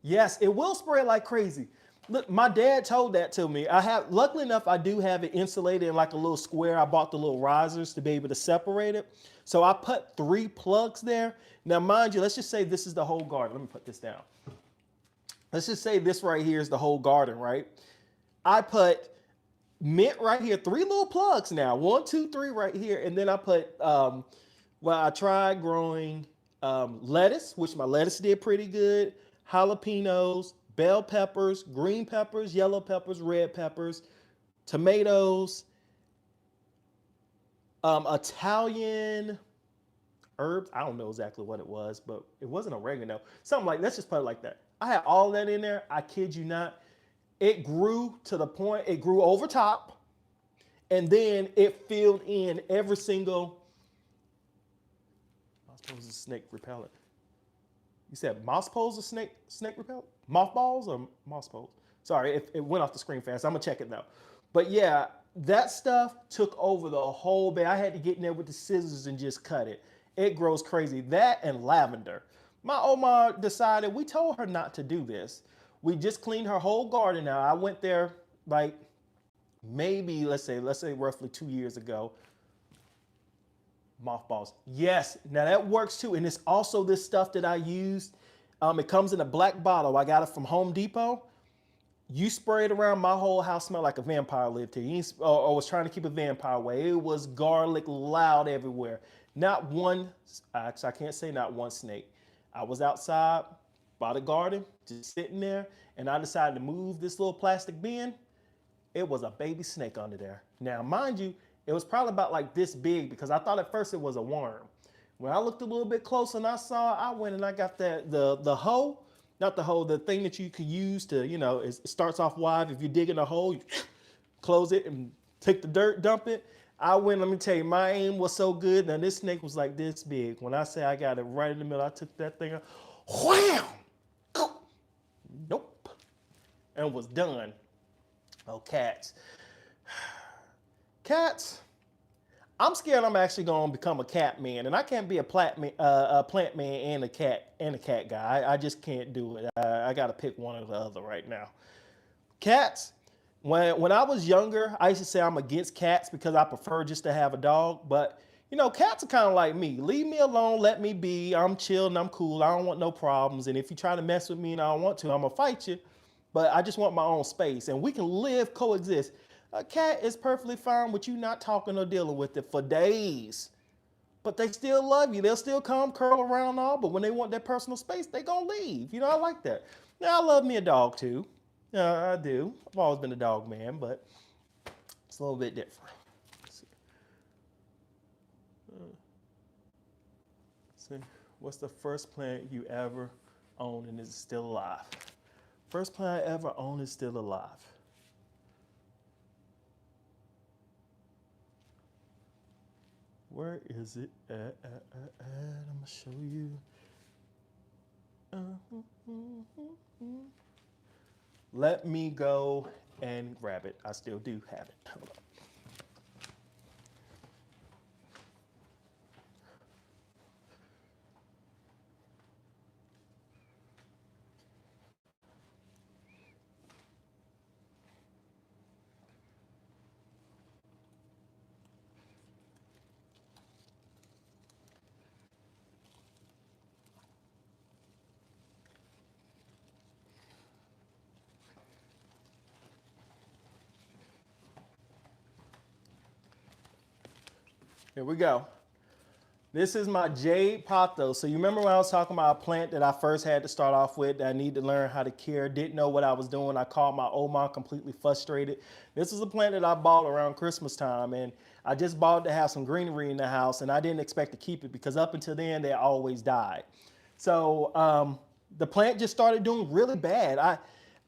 Yes, it will spread like crazy. Look, my dad told that to me. Luckily enough, I do have it insulated in like a little square. I bought the little risers to be able to separate it. So I put 3 plugs there. Now, mind you, let's just say this is the whole garden. Let me put this down. Let's just say this right here is the whole garden, right? I put mint right here, 3 little plugs now. 1, 2, 3 right here. And then I put, I tried growing lettuce, which my lettuce did pretty good, jalapenos, bell peppers, green peppers, yellow peppers, red peppers, tomatoes, Italian herbs. I don't know exactly what it was, but it wasn't oregano. Something like, let's just put it like that. I had all that in there. I kid you not. It grew to the point, it grew over top, and then it filled in every single, I suppose it's snake repellent. You said moss poles or snake repellent? Mothballs or moss poles? Sorry, it went off the screen fast. I'm gonna check it now. But yeah, that stuff took over the whole bed. I had to get in there with the scissors and just cut it. It grows crazy. That and lavender. My Oma decided, we told her not to do this. We just cleaned her whole garden out. I went there like maybe, let's say roughly 2 years ago. Mothballs. Yes, now that works too. And it's also this stuff that I used. It comes in a black bottle. I got it from Home Depot. You spray it around, my whole house smelled like a vampire lived here. Or was trying to keep a vampire away. It was garlic loud everywhere. Not one, actually I can't say not one snake. I was outside by the garden, just sitting there, and I decided to move this little plastic bin. It was a baby snake under there. Now, mind you, it was probably about like this big because I thought at first it was a worm. When I looked a little bit closer and I went and I got the hoe, not the hoe, the thing that you could use to, it starts off wide. If you're digging a hole, you close it and take the dirt, dump it. I went, let me tell you, my aim was so good. Now this snake was like this big. When I say I got it right in the middle, I took that thing out, wham! Nope. And was done. Oh, cats. Cats. I'm scared I'm actually gonna become a cat man, and I can't be a plant man and a cat guy. I just can't do it. I gotta pick one or the other right now. Cats. When I was younger, I used to say I'm against cats because I prefer just to have a dog. But cats are kind of like me. Leave me alone, let me be. I'm chill and I'm cool. I don't want no problems. And if you try to mess with me and I don't want to, I'm gonna fight you. But I just want my own space, and we can coexist. A cat is perfectly fine with you not talking or dealing with it for days. But they still love you. They'll still come, curl around all, but when they want their personal space, they gonna leave. I like that. Now, I love me a dog too. I do. I've always been a dog man, but it's a little bit different. Let's see. What's the first plant you ever owned and is still alive? First plant I ever owned is still alive. Where is it at? I'm gonna show you. Let me go and grab it. I still do have it. Hold on. Here we go. This is my jade pothos. So you remember when I was talking about a plant that I first had to start off with that I need to learn how to care, didn't know what I was doing. I called my Oma completely frustrated. This is a plant that I bought around Christmas time, and I just bought it to have some greenery in the house, and I didn't expect to keep it because up until then they always died. So the plant just started doing really bad.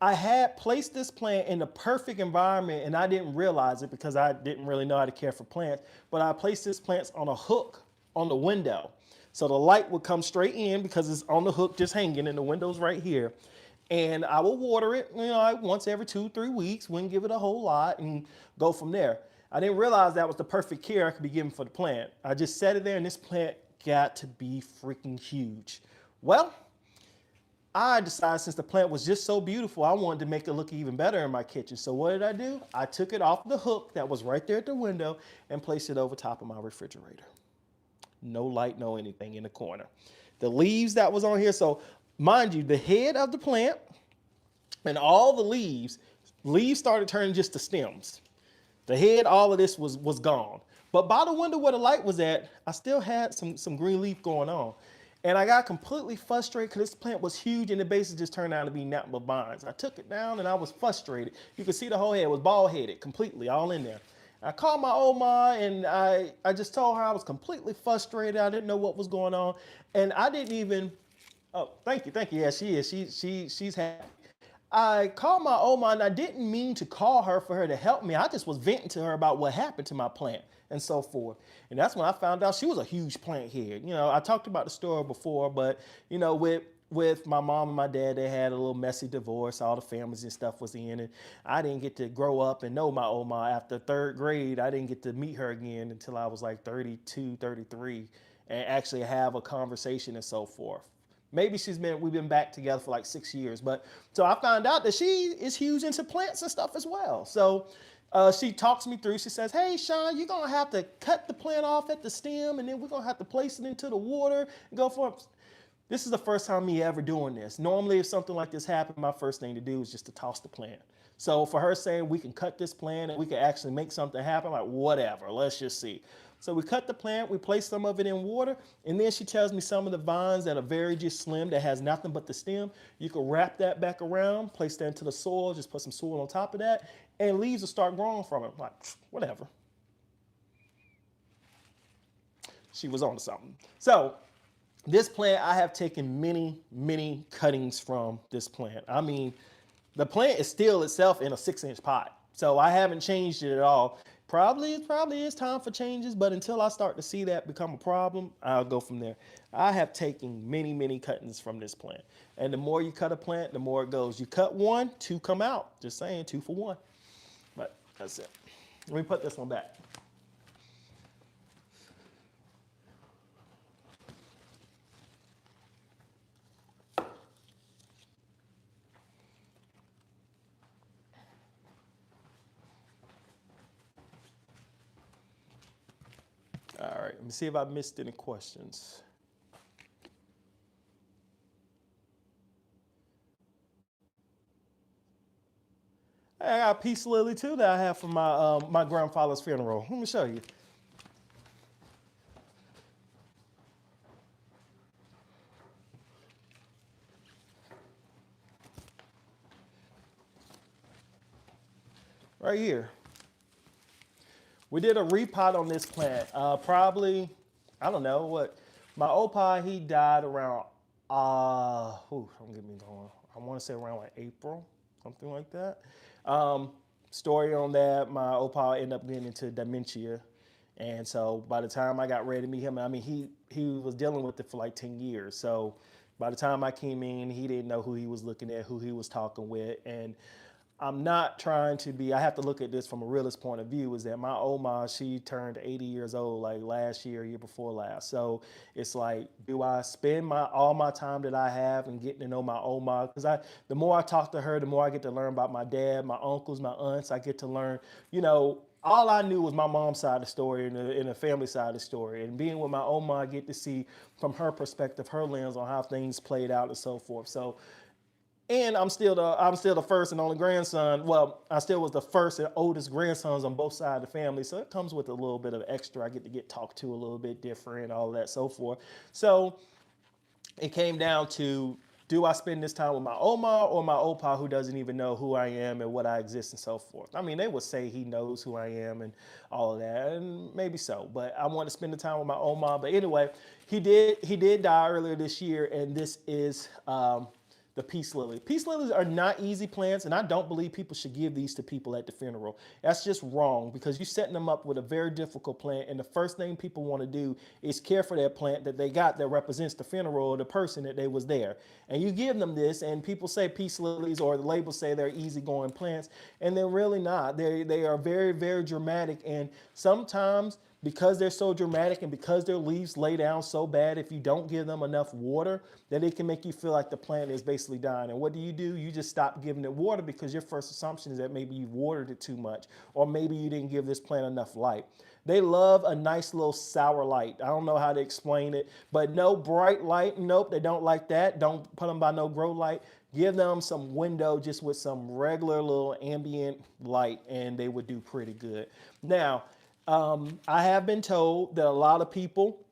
I had placed this plant in the perfect environment and I didn't realize it because I didn't really know how to care for plants, but I placed this plant on a hook on the window. So the light would come straight in because it's on the hook just hanging and the window's right here. And I will water it, like once every 2-3 weeks, wouldn't give it a whole lot and go from there. I didn't realize that was the perfect care I could be giving for the plant. I just set it there and this plant got to be freaking huge. Well, I decided since the plant was just so beautiful, I wanted to make it look even better in my kitchen. So what did I do? I took it off the hook that was right there at the window and placed it over top of my refrigerator. No light, no anything in the corner. The leaves that was on here, so mind you, the head of the plant and all the leaves started turning just to stems. The head, all of this was gone. But by the window where the light was at, I still had some green leaf going on. And I got completely frustrated because this plant was huge and it basically just turned out to be nothing but vines. I took it down and I was frustrated. You could see the whole head was bald headed, completely all in there. I called my Oma and I just told her I was completely frustrated. I didn't know what was going on. And I didn't even, oh, thank you. Yeah, she is. She's happy. I called my Oma and I didn't mean to call her for her to help me. I just was venting to her about what happened to my plant and so forth. And that's when I found out she was a huge plant head. I talked about the story before, but with my mom and my dad, they had a little messy divorce. All the families and stuff was in, and I didn't get to grow up and know my Oma after third grade. I didn't get to meet her again until I was like 32, 33, and actually have a conversation and so forth. Maybe we've been back together for like 6 years. But so I found out that she is huge into plants and stuff as well. So she talks me through. She says, hey, Sean, you're going to have to cut the plant off at the stem and then we're going to have to place it into the water and go for it. This is the first time me ever doing this. Normally, if something like this happened, my first thing to do is just to toss the plant. So for her saying we can cut this plant and we can actually make something happen, like whatever, let's just see. So we cut the plant, we place some of it in water, and then she tells me some of the vines that are very just slim, that has nothing but the stem. You can wrap that back around, place that into the soil, just put some soil on top of that, and leaves will start growing from it. Like, whatever. She was on to something. So this plant, I have taken many cuttings from this plant. I mean, the plant is still itself in a 6-inch pot. So I haven't changed it at all. Probably is time for changes, but until I start to see that become a problem, I'll go from there. I have taken many cuttings from this plant. And the more you cut a plant, the more it goes. You cut one, 2 come out. Just saying, 2 for 1. But that's it. Let me put this one back. All right, let me see if I missed any questions. I got a peace lily too that I have from my grandfather's funeral. Let me show you. Right here. We did a repot on this plant. Probably, I don't know what. My opa, he died around, don't get me going. I want to say around like April, something like that. Story on that, my opa ended up getting into dementia And so by the time I got ready to meet him, I mean, he was dealing with it for like 10 years. So by the time I came in, he didn't know who he was looking at, who he was talking with. And I'm not trying to be, I have to look at this from a realist point of view, is that my Oma, she turned 80 years old like last year before last. So it's like, do I spend all my time that I have and getting to know my Oma? Because the more I talk to her, the more I get to learn about my dad, my uncles, my aunts. I get to learn, all I knew was my mom's side of the story and the family side of the story. And being with my Oma, I get to see from her perspective, her lens on how things played out and so forth. So, and I'm still the first and only grandson. Well, I still was the first and oldest grandsons on both sides of the family. So it comes with a little bit of extra. I get to get talked to a little bit different, all of that, so forth. So it came down to, do I spend this time with my Oma or my Opa, who doesn't even know who I am and what I exist and so forth? I mean, they would say he knows who I am and all of that, and maybe so, but I want to spend the time with my Oma. But anyway, he did die earlier this year, and this is the peace lily. Peace lilies are not easy plants, and I don't believe people should give these to people at the funeral. That's just wrong, because you're setting them up with a very difficult plant, and the first thing people want to do is care for that plant that they got that represents the funeral or the person that they was there. And you give them this, and people say peace lilies, or the labels say they're easygoing plants, and they're really not. They are very, very dramatic, and sometimes, because they're so dramatic and because their leaves lay down so bad, if you don't give them enough water, then it can make you feel like the plant is basically dying. And what do? You just stop giving it water, because your first assumption is that maybe you've watered it too much, or maybe you didn't give this plant enough light. They love a nice little sour light. I don't know how to explain it, but no bright light. Nope, they don't like that. Don't put them by no grow light. Give them some window just with some regular little ambient light, and they would do pretty good. Now, I have been told that a lot of people,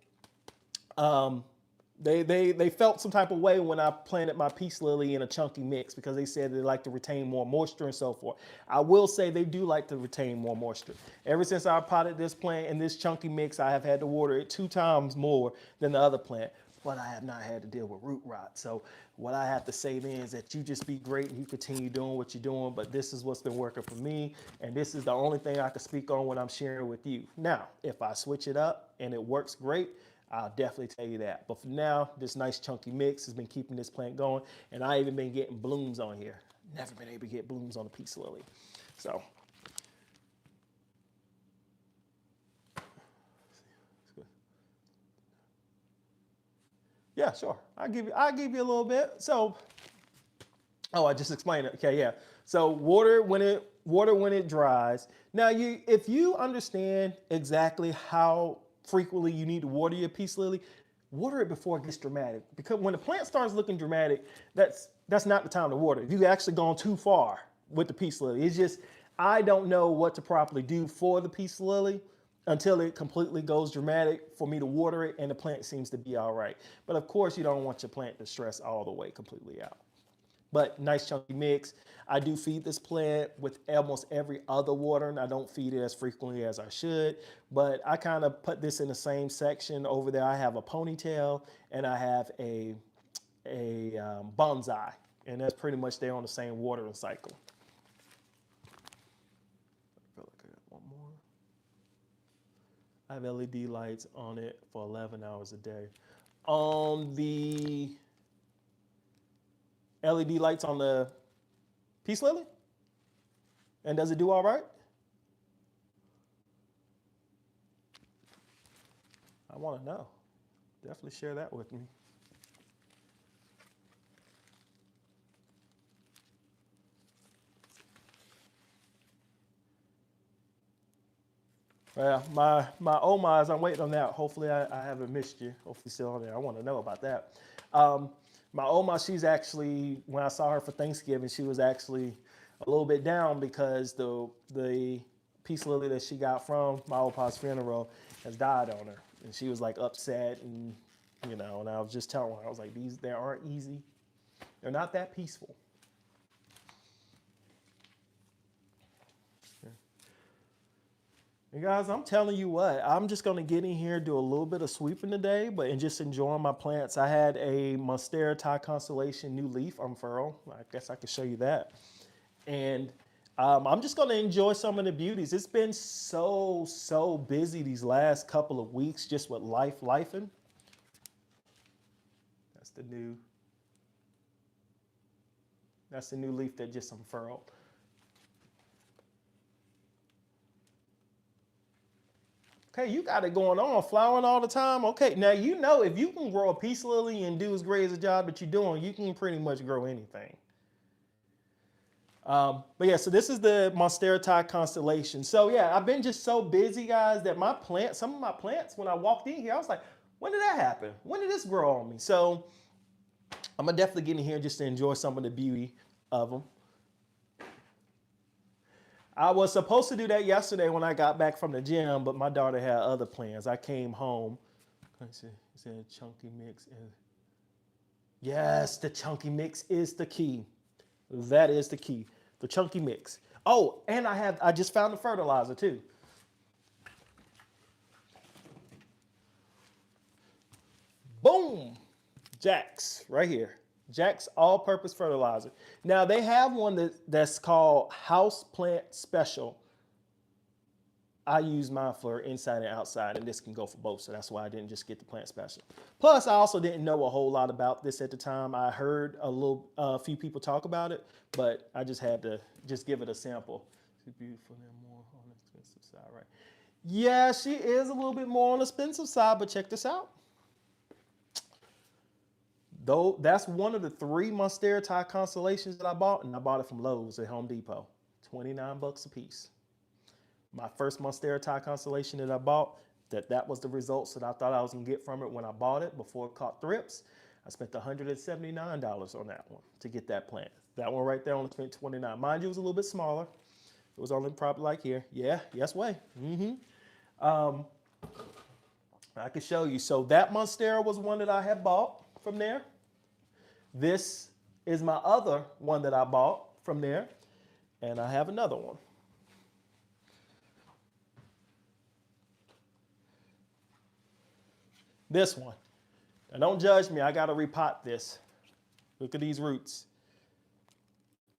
they felt some type of way when I planted my peace lily in a chunky mix, because they said they like to retain more moisture and so forth. I will say they do like to retain more moisture. Ever since I potted this plant in this chunky mix, I have had to water it 2 times more than the other plant, but I have not had to deal with root rot. So what I have to say then is that you just be great and you continue doing what you're doing, but this is what's been working for me, and this is the only thing I can speak on when I'm sharing with you. Now, if I switch it up and it works great, I'll definitely tell you that. But for now, this nice chunky mix has been keeping this plant going, and I even been getting blooms on here. Never been able to get blooms on a peace lily. So yeah, sure. I'll give you a little bit. So, oh, I just explained it. Okay, yeah. So water when it dries. Now, if you understand exactly how frequently you need to water your peace lily, water it before it gets dramatic. Because when the plant starts looking dramatic, that's not the time to water. You've actually gone too far with the peace lily. It's just, I don't know what to properly do for the peace lily until it completely goes dramatic for me to water it, and the plant seems to be all right. But of course, you don't want your plant to stress all the way completely out. But nice chunky mix. I do feed this plant with almost every other watering. I don't feed it as frequently as I should, but I kind of put this in the same section. Over there, I have a ponytail and I have a bonsai, and that's pretty much there on the same watering cycle. I feel like I got one more. I have LED lights on it for 11 hours a day. On the LED lights on the peace lily? And does it do all right? I want to know. Definitely share that with me. Well, my Omas, I'm waiting on that. Hopefully, I haven't missed you. Hopefully, still on there. I want to know about that. My Oma, she's actually, when I saw her for Thanksgiving, she was actually a little bit down because the peace lily that she got from my Opa's funeral has died on her, and she was like upset, and and I was just telling her, I was like, they aren't easy. They're not that peaceful. And guys, I'm telling you what, I'm just gonna get in here, do a little bit of sweeping today, and just enjoying my plants. I had a Monstera Thai Constellation new leaf unfurl. I guess I could show you that. And I'm just gonna enjoy some of the beauties. It's been so busy these last couple of weeks just with lifing. That's the new, that's the new leaf that just unfurled. Okay, you got it going on, flowering all the time. Okay, now you know if you can grow a peace lily and do as great as a job that you're doing, you can pretty much grow anything. But yeah, so this is the Monstera constellation. So yeah, I've been just so busy, guys, that my plants, some of my plants, when I walked in here, I was like, when did that happen? When did this grow on me? So I'm gonna definitely get in here just to enjoy some of the beauty of them. I was supposed to do that yesterday when I got back from the gym, but my daughter had other plans. I came home. I said chunky mix. Yes, the chunky mix is the key. That is the key. The chunky mix. Oh, and I just found the fertilizer too. Boom. Jack's right here. Jack's all-purpose fertilizer. Now they have one that's called House Plant Special. I use mine for inside and outside, and this can go for both, so that's why I didn't just get the plant special. Plus, I also didn't know a whole lot about this at the time. I heard a few people talk about it, but I just had to just give it a sample. She's beautiful and more on the expensive side, right? Yeah, she is a little bit more on the expensive side, but check this out. Though that's one of the 3 Monstera constellations that I bought, and I bought it from Lowe's at Home Depot. 29 bucks a piece. My first Monstera constellation that I bought, that was the results that I thought I was gonna get from it when I bought it before it caught thrips. I spent $179 on that one to get that plant. That one right there only spent 29. Mind you, it was a little bit smaller. It was only probably like here. Yeah, yes way. I can show you. So that Monstera was one that I had bought from there. This is my other one that I bought from there. And I have another one. This one. Now don't judge me, I gotta repot this. Look at these roots.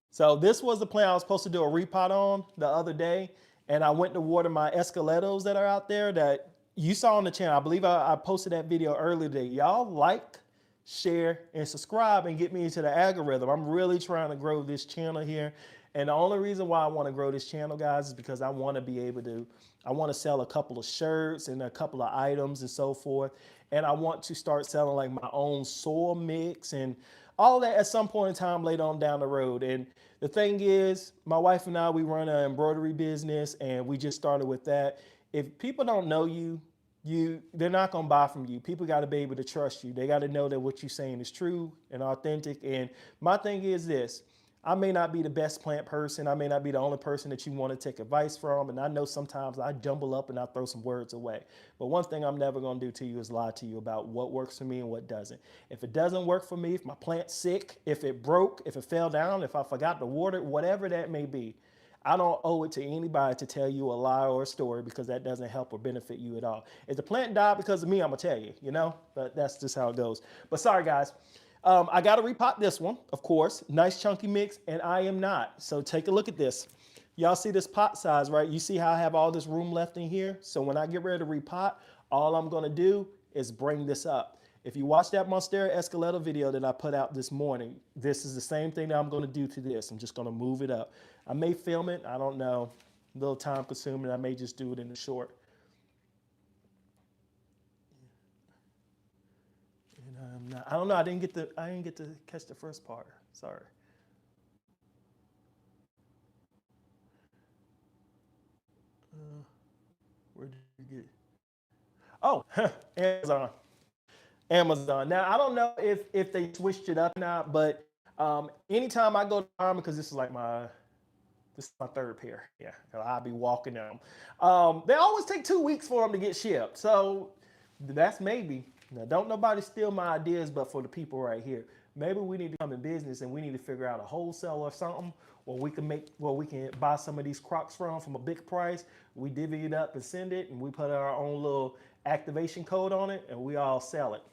So this was the plant I was supposed to do a repot on the other day, and I went to water my escaletos that are out there that you saw on the channel. I believe I posted that video earlier today. Y'all like, share, and subscribe and get me into the algorithm. I'm really trying to grow this channel here. And the only reason why I want to grow this channel, guys, is because I want to be able to, I want to sell a couple of shirts and a couple of items and so forth. And I want to start selling like my own soil mix and all that at some point in time later on down the road. And the thing is, my wife and I, we run an embroidery business and we just started with that. If people don't know you, they're not gonna buy from you. People gotta be able to trust you. They gotta know that what you're saying is true and authentic. And my thing is this, I may not be the best plant person. I may not be the only person that you want to take advice from. And I know sometimes I jumble up and I throw some words away. But one thing I'm never going to do to you is lie to you about what works for me and what doesn't. If it doesn't work for me, if my plant's sick, if it broke, if it fell down, if I forgot to water it, whatever that may be, I don't owe it to anybody to tell you a lie or a story because that doesn't help or benefit you at all. If the plant died because of me, I'm going to tell you, you know, but that's just how it goes. But sorry, guys. I got to repot this one, of course. Nice chunky mix, and I am not. So take a look at this. Y'all see this pot size, right? You see how I have all this room left in here? So when I get ready to repot, all I'm going to do is bring this up. If you watch that Monstera Escaleta video that I put out this morning, this is the same thing that I'm going to do to this. I'm just going to move it up. I may film it. I don't know. A little time consuming. I may just do it in the short. I don't know. I didn't get to catch the first part. Sorry. Where did you get? Oh, Amazon. Amazon. Now I don't know if they switched it up or not, but anytime I go to Arm, because this is my 3rd pair. Yeah, I'll be walking them. They always take 2 weeks for them to get shipped. So that's maybe. Now, don't nobody steal my ideas, but for the people right here, maybe we need to come in business and we need to figure out a wholesale or something where we can buy some of these crocs from a big price. We divvy it up and send it, and we put our own little activation code on it, and we all sell it.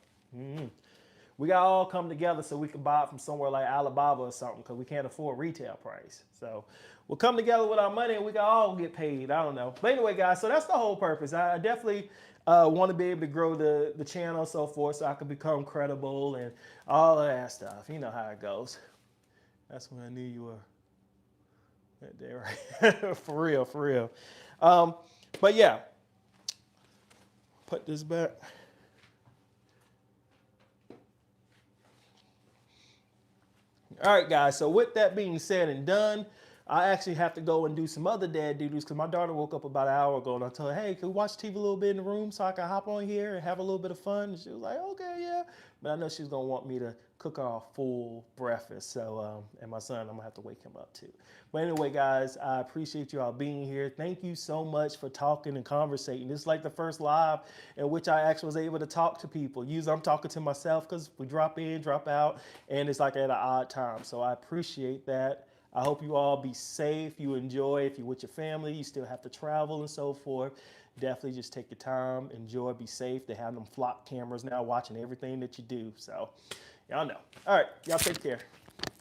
we got to all come together so we can buy it from somewhere like Alibaba or something, because we can't afford retail price. So we'll come together with our money and we can all get paid. I don't know. But anyway, guys, so that's the whole purpose. I definitely want to be able to grow the channel and so forth, so I can become credible and all of that stuff. You know how it goes. That's when I knew you were right there, right? For real, for real. But yeah, put this back. All right, guys, so with that being said and done, I actually have to go and do some other dad duties because my daughter woke up about an hour ago and I told her, hey, can we watch TV a little bit in the room so I can hop on here and have a little bit of fun? And she was like, okay, yeah. But I know she's going to want me to cook her a full breakfast. So, and my son, I'm going to have to wake him up too. But anyway, guys, I appreciate you all being here. Thank you so much for talking and conversating. This is like the first live in which I actually was able to talk to people. Usually I'm talking to myself because we drop in, drop out, and it's like at an odd time. So I appreciate that. I hope you all be safe, you enjoy. If you're with your family, you still have to travel and so forth. Definitely just take your time, enjoy, be safe. They have them flock cameras now watching everything that you do. So y'all know. All right, y'all take care.